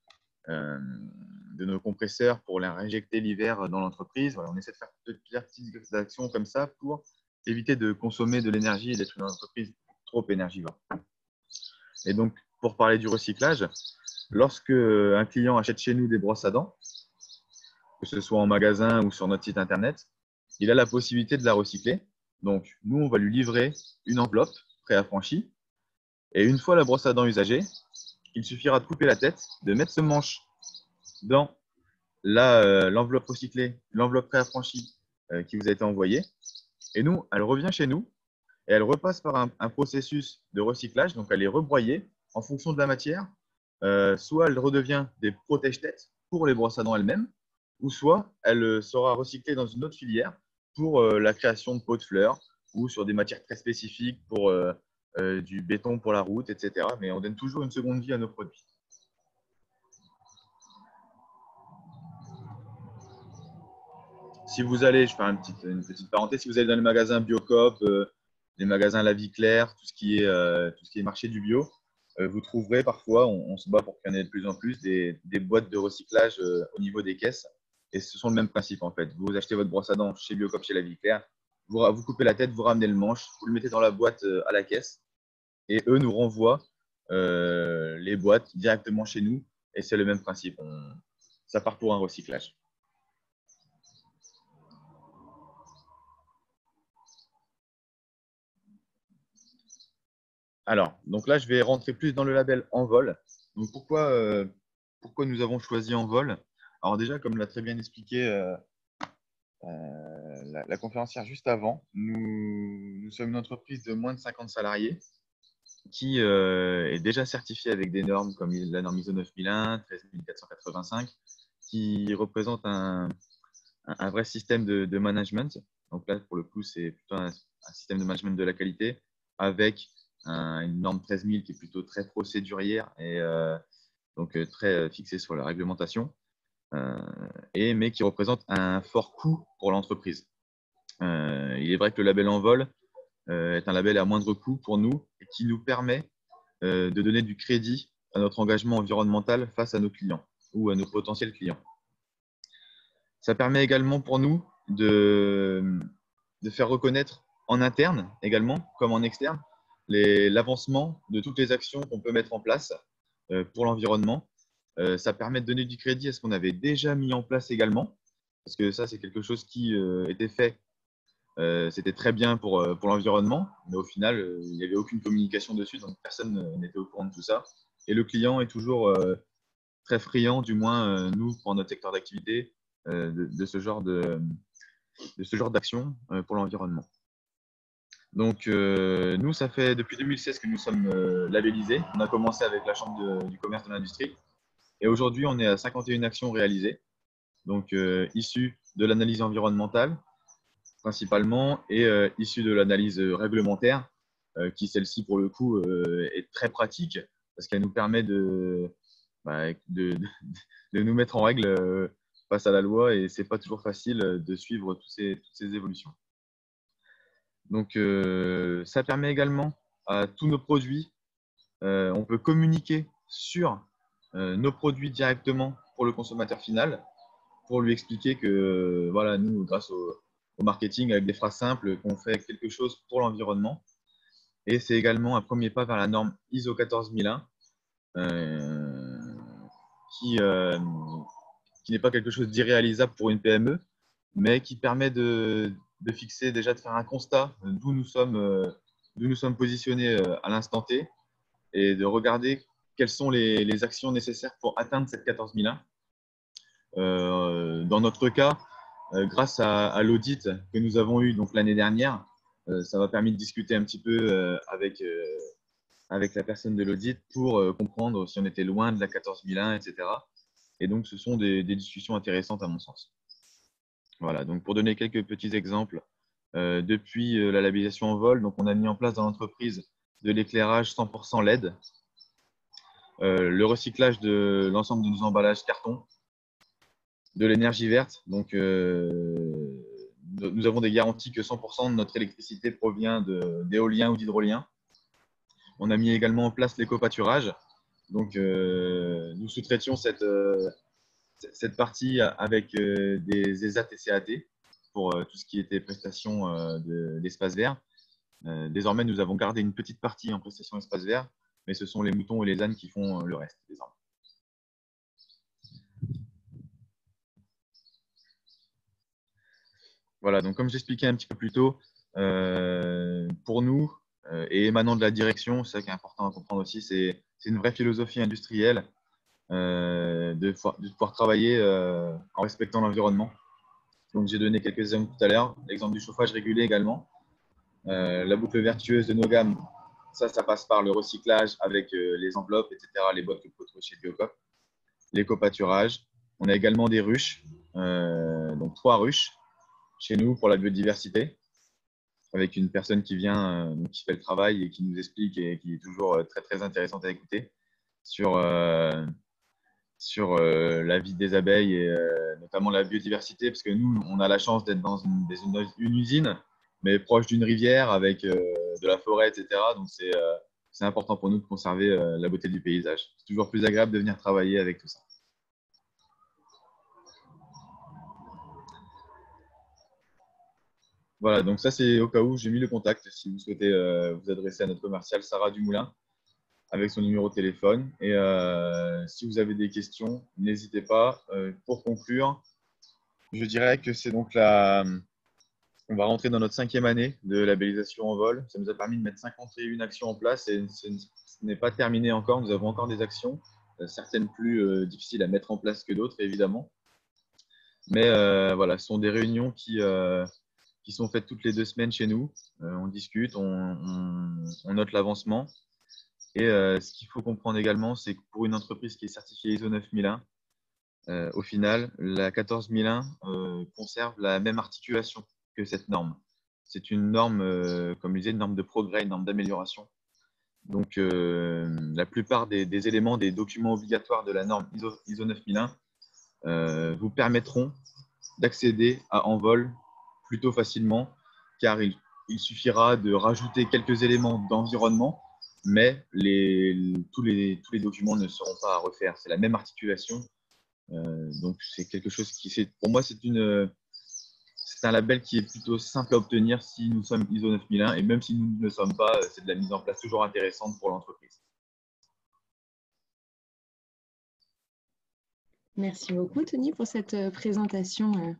Speaker 3: compresseurs pour les réinjecter l'hiver dans l'entreprise. Voilà, on essaie de faire plusieurs petites actions comme ça pour éviter de consommer de l'énergie et d'être une entreprise trop énergivore. Et donc, pour parler du recyclage, lorsque un client achète chez nous des brosses à dents, que ce soit en magasin ou sur notre site internet, il a la possibilité de la recycler. Donc, nous, on va lui livrer une enveloppe préaffranchie. Et une fois la brosse à dents usagée, il suffira de couper la tête, de mettre ce manche dans l'enveloppe recyclée, l'enveloppe préaffranchie qui vous a été envoyée. Et nous, elle revient chez nous et elle repasse par un processus de recyclage. Donc, elle est rebroyée en fonction de la matière. Soit elle redevient des protège-têtes pour les brosses à dents elles-mêmes, ou soit elle sera recyclée dans une autre filière pour la création de pots de fleurs ou sur des matières très spécifiques pour du béton pour la route, etc. Mais on donne toujours une seconde vie à nos produits. Si vous allez, je fais une petite parenthèse, si vous allez dans les magasins Biocoop, les magasins La Vie Claire, tout ce qui est marché du bio, vous trouverez parfois, on se bat pour qu'il y en ait de plus en plus, des boîtes de recyclage au niveau des caisses. Et ce sont le même principe en fait. Vous achetez votre brosse à dents chez Biocoop, chez La Vie Claire, vous coupez la tête, vous ramenez le manche, vous le mettez dans la boîte à la caisse et eux nous renvoient les boîtes directement chez nous. Et c'est le même principe. Ça part pour un recyclage. Alors, donc là, je vais rentrer plus dans le label Envol. Donc, pourquoi nous avons choisi Envol? Alors déjà, comme l'a très bien expliqué la conférencière juste avant, nous sommes une entreprise de moins de 50 salariés qui est déjà certifiée avec des normes comme la norme ISO 9001, 13485, qui représente un vrai système de management. Donc là, pour le coup, c'est plutôt un système de management de la qualité avec une norme 13000 qui est plutôt très procédurière et donc très fixée sur la réglementation, mais qui représente un fort coût pour l'entreprise. Il est vrai que le label Envol est un label à moindre coût pour nous et qui nous permet de donner du crédit à notre engagement environnemental face à nos clients ou à nos potentiels clients. Ça permet également pour nous de faire reconnaître en interne également, comme en externe, l'avancement de toutes les actions qu'on peut mettre en place pour l'environnement. Ça permet de donner du crédit à ce qu'on avait déjà mis en place également, parce que ça, c'est quelque chose qui était fait. C'était très bien pour l'environnement, mais au final, il n'y avait aucune communication dessus, donc personne n'était au courant de tout ça. Et le client est toujours très friand, du moins nous, pour notre secteur d'activité, de ce genre d'action pour l'environnement. Donc, nous, ça fait depuis 2016 que nous sommes labellisés. On a commencé avec la Chambre du commerce de l'industrie. Et aujourd'hui, on est à 51 actions réalisées, donc issues de l'analyse environnementale principalement et issues de l'analyse réglementaire, qui celle-ci, pour le coup, est très pratique parce qu'elle nous permet de nous mettre en règle face à la loi et ce n'est pas toujours facile de suivre toutes ces évolutions. Donc, ça permet également à tous nos produits, on peut communiquer sur nos produits directement pour le consommateur final, pour lui expliquer que voilà, nous, grâce au marketing, avec des phrases simples, qu'on fait quelque chose pour l'environnement. Et c'est également un premier pas vers la norme ISO 14001, qui n'est pas quelque chose d'irréalisable pour une PME, mais qui permet de fixer, déjà de faire un constat d'où nous sommes positionnés à l'instant T et de regarder quelles sont les actions nécessaires pour atteindre cette 14001. Dans notre cas, grâce à l'audit que nous avons eu l'année dernière, ça m'a permis de discuter un petit peu avec la personne de l'audit pour comprendre si on était loin de la 14001, etc. Et donc, ce sont des discussions intéressantes à mon sens. Voilà, donc pour donner quelques petits exemples, depuis la labellisation Envol, donc on a mis en place dans l'entreprise de l'éclairage 100% LED, le recyclage de l'ensemble de nos emballages carton, de l'énergie verte. Donc, nous avons des garanties que 100% de notre électricité provient d'éolien ou d'hydrolien. On a mis également en place l'éco-pâturage. Donc, nous sous-traitions cette partie avec des ESAT et CAT pour tout ce qui était prestation d'espace vert. Désormais, nous avons gardé une petite partie en prestation espace vert, mais ce sont les moutons et les ânes qui font le reste désormais. Voilà, donc comme j'expliquais un petit peu plus tôt, pour nous, et émanant de la direction, c'est ça qui est important à comprendre aussi, c'est une vraie philosophie industrielle de pouvoir travailler en respectant l'environnement. Donc j'ai donné quelques exemples tout à l'heure, l'exemple du chauffage régulé également. La boucle vertueuse de nos gammes, ça passe par le recyclage avec les enveloppes, etc., les boîtes que vous pouvez trouver chez Biocoop, l'éco-pâturage. On a également des ruches, donc 3 ruches, chez nous pour la biodiversité, avec une personne qui vient, qui fait le travail et qui nous explique et qui est toujours très, très intéressante à écouter sur la vie des abeilles et notamment la biodiversité, parce que nous, on a la chance d'être dans une usine, mais proche d'une rivière avec de la forêt, etc. Donc, c'est important pour nous de conserver la beauté du paysage. C'est toujours plus agréable de venir travailler avec tout ça. Voilà, donc ça, c'est au cas où j'ai mis le contact si vous souhaitez vous adresser à notre commerciale Sarah Dumoulin avec son numéro de téléphone. Et si vous avez des questions, n'hésitez pas. Pour conclure, je dirais que c'est donc on va rentrer dans notre 5e année de labellisation en vol. Ça nous a permis de mettre 51 actions en place et ce n'est pas terminé encore. Nous avons encore des actions, certaines plus difficiles à mettre en place que d'autres, évidemment. Mais voilà, ce sont des réunions qui sont faites toutes les 2 semaines chez nous. On discute, on note l'avancement. Et ce qu'il faut comprendre également, c'est que pour une entreprise qui est certifiée ISO 9001, au final, la 14001 conserve la même articulation que cette norme. C'est une norme, comme je disais, une norme de progrès, une norme d'amélioration. Donc, la plupart des éléments, des documents obligatoires de la norme ISO 9001 vous permettront d'accéder à Envol plutôt facilement, car il suffira de rajouter quelques éléments d'environnement, mais tous les documents ne seront pas à refaire. C'est la même articulation. Donc, c'est quelque chose pour moi, c'est un label qui est plutôt simple à obtenir si nous sommes ISO 9001, et même si nous ne le sommes pas, c'est de la mise en place toujours intéressante pour l'entreprise.
Speaker 1: Merci beaucoup, Tony, pour cette présentation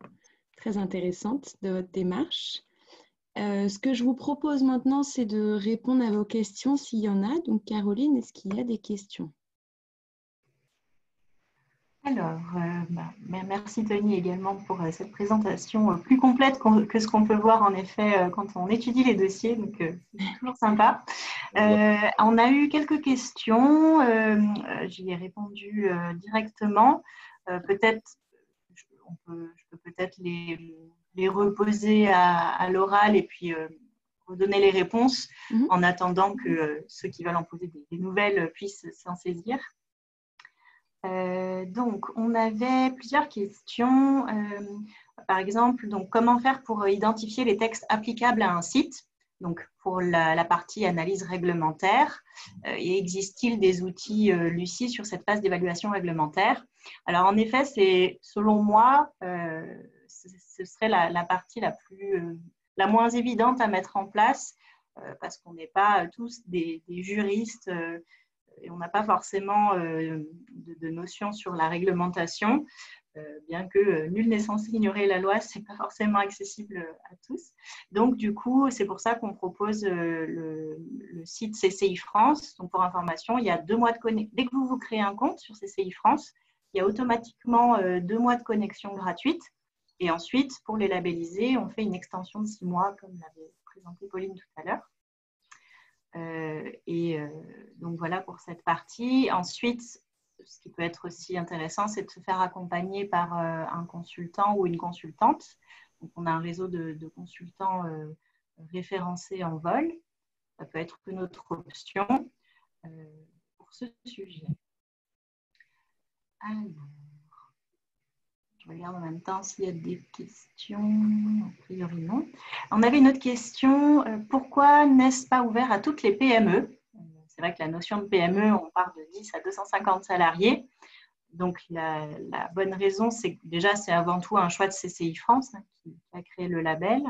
Speaker 1: très intéressante de votre démarche. Ce que je vous propose maintenant, c'est de répondre à vos questions s'il y en a. Donc, Caroline, est-ce qu'il y a des questions?
Speaker 2: Alors, merci Tony également pour cette présentation plus complète que ce qu'on peut voir en effet quand on étudie les dossiers, donc c'est toujours sympa. On a eu quelques questions, j'y ai répondu directement. Peut-être, je peux peut-être les reposer à l'oral et puis redonner les réponses en attendant que ceux qui veulent en poser des nouvelles puissent s'en saisir. Donc, on avait plusieurs questions. Par exemple, donc, comment faire pour identifier les textes applicables à un site? Donc, pour la partie analyse réglementaire, existe-t-il des outils Lucie sur cette phase d'évaluation réglementaire? Alors, en effet, c'est selon moi, ce serait la partie la moins évidente à mettre en place parce qu'on n'est pas tous des juristes et on n'a pas forcément de notions sur la réglementation, bien que nul n'est censé ignorer la loi, ce n'est pas forcément accessible à tous. Donc, du coup, c'est pour ça qu'on propose le site CCI France. Donc, pour information, il y a 2 mois de connexion. Dès que vous créez un compte sur CCI France, il y a automatiquement 2 mois de connexion gratuite. Et ensuite, pour les labelliser, on fait une extension de 6 mois, comme l'avait présenté Pauline tout à l'heure. Donc voilà pour cette partie. Ensuite, ce qui peut être aussi intéressant, c'est de se faire accompagner par un consultant ou une consultante. Donc, on a un réseau de consultants référencés en vol. Ça peut être une autre option pour ce sujet. Alors, je regarde en même temps s'il y a des questions. A priori, non. On avait une autre question. Pourquoi n'est-ce pas ouvert à toutes les PME? C'est vrai que la notion de PME, on parle de 10 à 250 salariés. Donc, la bonne raison, c'est que déjà, c'est avant tout un choix de CCI France qui a créé le label.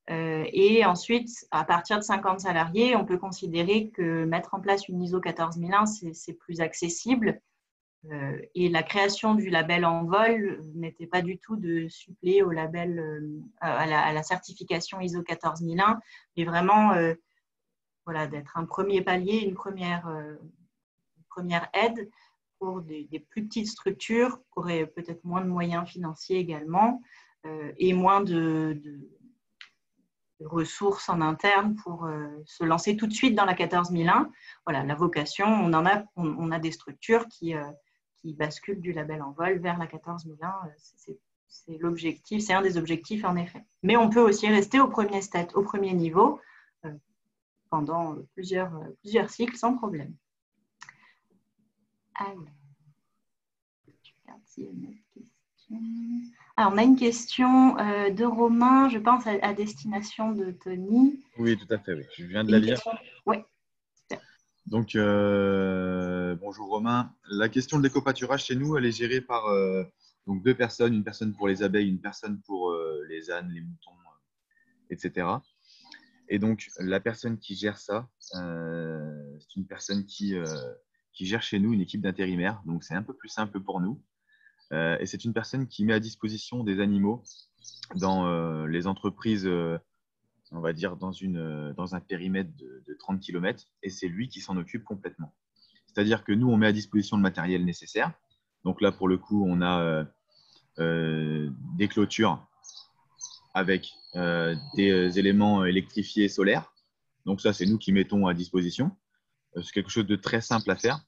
Speaker 2: Et ensuite, à partir de 50 salariés, on peut considérer que mettre en place une ISO 14001, c'est plus accessible. Et la création du label en vol n'était pas du tout de suppléer au label, à la certification ISO 14001, mais vraiment voilà, d'être un premier palier, une première aide pour des plus petites structures qui auraient peut-être moins de moyens financiers également et moins de ressources en interne pour se lancer tout de suite dans la 14001. Voilà, la vocation, on a des structures qui basculent du label en vol vers la 14001. c'est l'objectif, c'est un des objectifs en effet. Mais on peut aussi rester au premier niveau pendant plusieurs cycles sans problème. Alors, je regarde s'il y a une autre question. Alors, on a une question de Romain, je pense à destination de Tony.
Speaker 3: Oui, tout à fait, oui. Je viens de la lire.
Speaker 2: Oui.
Speaker 3: Donc, bonjour Romain. La question de l'éco-pâturage chez nous, elle est gérée par donc 2 personnes, une personne pour les abeilles, une personne pour les ânes, les moutons, etc. Et donc, la personne qui gère ça, c'est une personne qui gère chez nous une équipe d'intérimaires. Donc, c'est un peu plus simple pour nous. Et c'est une personne qui met à disposition des animaux dans les entreprises, on va dire, dans un périmètre de 30 km. Et c'est lui qui s'en occupe complètement. C'est-à-dire que nous, on met à disposition le matériel nécessaire. Donc là, pour le coup, on a des clôtures avec des éléments électrifiés solaires. Donc ça, c'est nous qui mettons à disposition. C'est quelque chose de très simple à faire.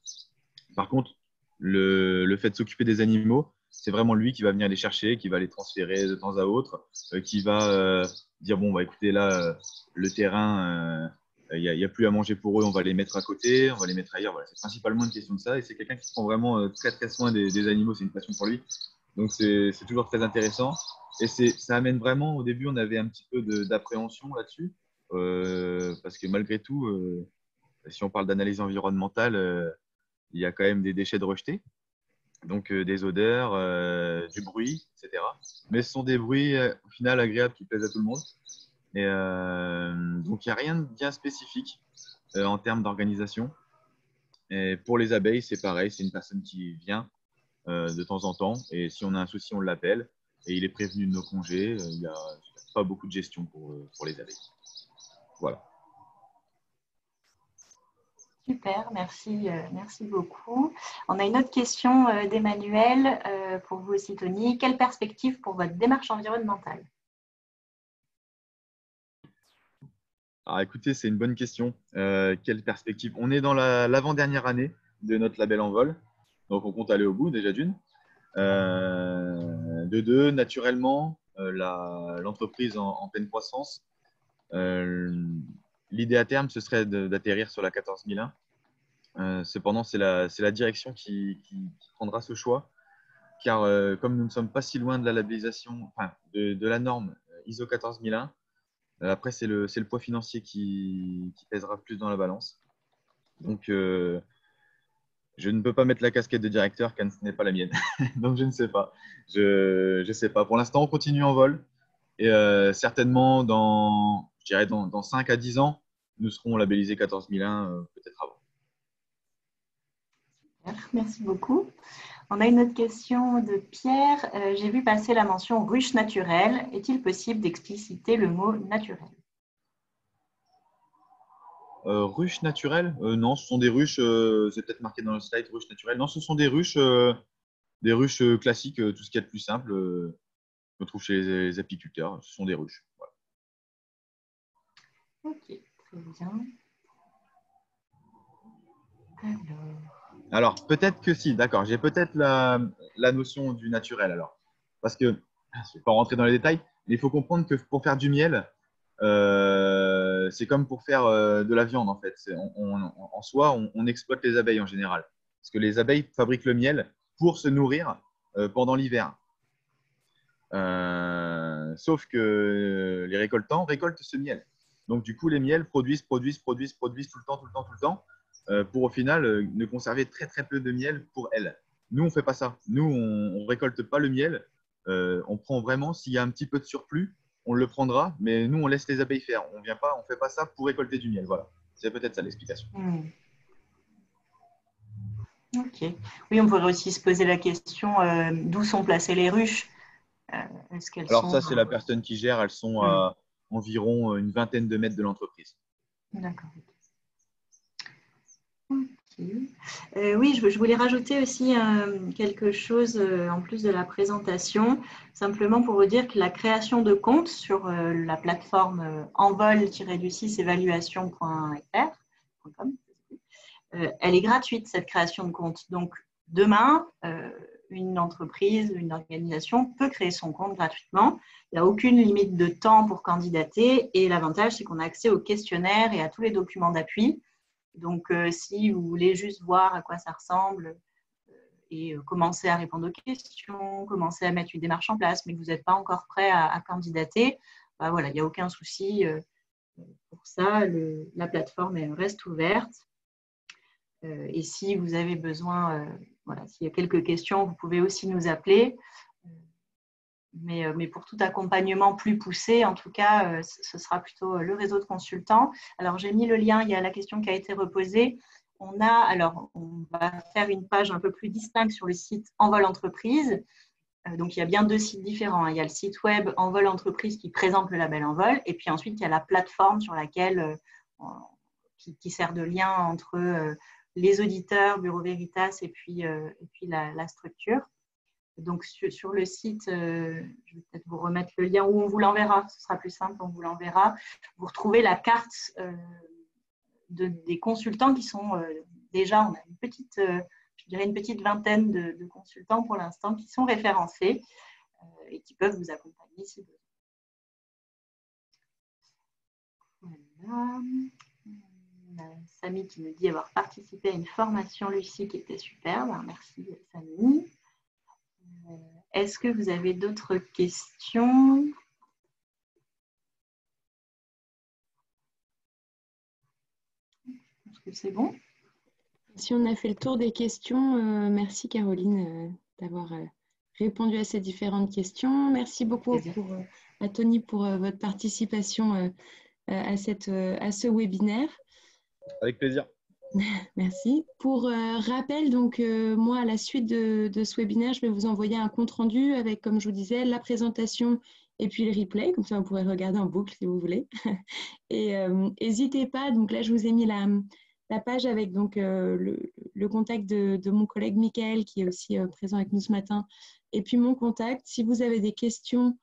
Speaker 3: Par contre, le fait de s'occuper des animaux, c'est vraiment lui qui va venir les chercher, qui va les transférer de temps à autre, qui va dire, bon, bah, écoutez, là, le terrain, il n'y a plus à manger pour eux, on va les mettre à côté, on va les mettre ailleurs. Voilà, c'est principalement une question de ça. Et c'est quelqu'un qui prend vraiment très, très soin des animaux. C'est une passion pour lui. Donc, c'est toujours très intéressant. Et ça amène vraiment, au début, on avait un petit peu d'appréhension là-dessus. Parce que malgré tout, si on parle d'analyse environnementale, il y a quand même des déchets de rejetés. Donc, des odeurs, du bruit, etc. Mais ce sont des bruits, au final, agréables qui plaisent à tout le monde. Et donc, il n'y a rien de bien spécifique en termes d'organisation. Et pour les abeilles, c'est pareil. C'est une personne qui vient de temps en temps. Et si on a un souci, on l'appelle. Et il est prévenu de nos congés. Il n'y a pas beaucoup de gestion pour les abeilles. Voilà.
Speaker 2: Super, merci beaucoup. On a une autre question d'Emmanuel pour vous aussi, Tony. Quelle perspective pour votre démarche environnementale?
Speaker 3: Alors écoutez, c'est une bonne question. Quelle perspective? On est dans l'avant-dernière année de notre label en vol. Donc on compte aller au bout déjà d'une. De deux, naturellement, l'entreprise en pleine croissance. L'idée à terme, ce serait d'atterrir sur la 14001. Cependant, c'est la direction qui prendra ce choix, car comme nous ne sommes pas si loin de la labellisation, enfin, de la norme ISO 14001, après, c'est le poids financier qui pèsera plus dans la balance. Donc, je ne peux pas mettre la casquette de directeur car ce n'est pas la mienne. Donc, je ne sais pas. Je sais pas. Pour l'instant, on continue en vol. Et certainement, je dirais dans 5 à 10 ans, nous serons labellisés 14001, peut-être avant.
Speaker 2: Merci beaucoup. On a une autre question de Pierre. J'ai vu passer la mention ruche naturelle. Est-il possible d'expliciter le mot naturel?
Speaker 3: Ruches naturelles? Non, ce sont des ruches, c'est peut-être marqué dans le slide, ruches naturelles. Non, ce sont des ruches classiques, tout ce qu'il y a de plus simple, qu'on trouve chez les apiculteurs. Ce sont des ruches. Voilà.
Speaker 2: Ok, très bien.
Speaker 3: Alors, peut-être que si, d'accord. J'ai peut-être la notion du naturel alors. Parce que, je ne vais pas rentrer dans les détails, mais il faut comprendre que pour faire du miel, c'est comme pour faire de la viande en fait. En soi, on exploite les abeilles en général. Parce que les abeilles fabriquent le miel pour se nourrir pendant l'hiver. Sauf que les récoltants récoltent ce miel. Donc du coup, les miels produisent tout le temps, pour au final ne conserver très très peu de miel pour elles. Nous, on ne fait pas ça. Nous, on ne récolte pas le miel. On prend vraiment, s'il y a un petit peu de surplus, on le prendra, mais nous, on laisse les abeilles faire. On ne fait pas ça pour récolter du miel. Voilà. C'est peut-être ça l'explication.
Speaker 2: Ok. Oui, on pourrait aussi se poser la question d'où sont placées les ruches.
Speaker 3: Alors ça, c'est la personne qui gère. Elles sont à environ une vingtaine de mètres de l'entreprise.
Speaker 2: D'accord. Okay. Oui, je voulais rajouter aussi quelque chose en plus de la présentation, simplement pour vous dire que la création de comptes sur la plateforme envol-du6 évaluation.fr, elle est gratuite, cette création de compte. Donc, demain, une entreprise, une organisation peut créer son compte gratuitement. Il n'y a aucune limite de temps pour candidater et l'avantage, c'est qu'on a accès au questionnaire et à tous les documents d'appui. Donc, si vous voulez juste voir à quoi ça ressemble et commencer à répondre aux questions, commencer à mettre une démarche en place, mais que vous n'êtes pas encore prêt à candidater, bah voilà, il n'y a aucun souci pour ça. La plateforme elle reste ouverte. Et si vous avez besoin, voilà, s'il y a quelques questions, vous pouvez aussi nous appeler. Mais pour tout accompagnement plus poussé, en tout cas, ce sera plutôt le réseau de consultants. Alors, j'ai mis le lien, il y a la question qui a été reposée. On va faire une page un peu plus distincte sur le site Envol Entreprise. Donc, il y a bien deux sites différents. Il y a le site web Envol Entreprise qui présente le label Envol. Et puis ensuite, il y a la plateforme sur laquelle, qui sert de lien entre les auditeurs, Bureau Veritas et puis la structure. Donc, sur le site, je vais peut-être vous remettre le lien où on vous l'enverra. Ce sera plus simple, on vous l'enverra. Vous retrouvez la carte des consultants qui sont déjà, on a une petite, je dirais une petite vingtaine de consultants pour l'instant qui sont référencés et qui peuvent vous accompagner si besoin. Voilà. Samy qui nous dit avoir participé à une formation Lucie qui était superbe. Merci Samy. Est-ce que vous avez d'autres questions? Est-ce que c'est bon?
Speaker 1: Si on a fait le tour des questions, merci Caroline d'avoir répondu à ces différentes questions. Merci beaucoup à Tony pour votre participation à ce webinaire.
Speaker 3: Avec plaisir.
Speaker 1: Merci. Pour rappel, donc moi, à la suite de ce webinaire, je vais vous envoyer un compte-rendu avec, comme je vous disais, la présentation et puis le replay. Comme ça, vous pourrez regarder en boucle si vous voulez. Et n'hésitez pas, donc là, je vous ai mis la page avec donc, le contact de mon collègue Michael, qui est aussi présent avec nous ce matin, et puis mon contact. Si vous avez des questions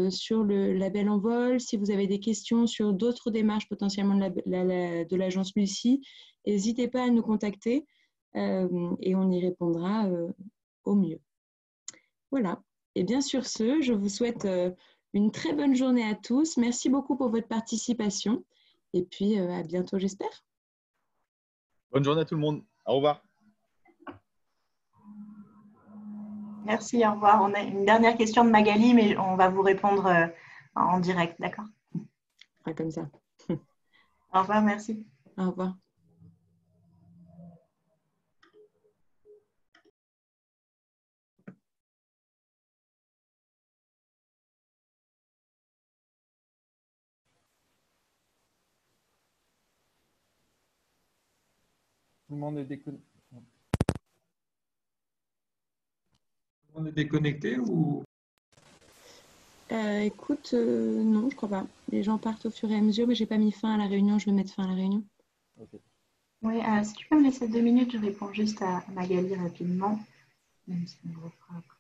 Speaker 1: sur le label Envol, si vous avez des questions sur d'autres démarches potentiellement de l'agence Lucie, n'hésitez pas à nous contacter et on y répondra au mieux. Voilà. Et bien sur ce, je vous souhaite une très bonne journée à tous. Merci beaucoup pour votre participation et puis à bientôt, j'espère.
Speaker 3: Bonne journée à tout le monde. Au revoir.
Speaker 2: Merci, au revoir. On a une dernière question de Magali, mais on va vous répondre en direct, d'accord?
Speaker 1: On fera comme ça.
Speaker 2: Au revoir, merci.
Speaker 1: Au revoir.
Speaker 4: Tout le monde est déconnecté. Tout le monde est déconnecté ou?
Speaker 1: Écoute, non, je crois pas. Les gens partent au fur et à mesure, mais j'ai pas mis fin à la réunion. Je vais mettre fin à la réunion.
Speaker 4: Okay.
Speaker 2: Oui, si tu peux me laisser 2 minutes, je réponds juste à Magali rapidement, même si on le refera après.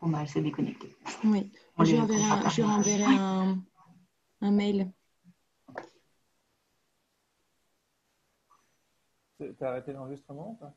Speaker 2: Bon, bah, elle s'est déconnectée.
Speaker 1: Oui, je lui enverrai un mail.
Speaker 4: T'as arrêté l'enregistrement ou pas?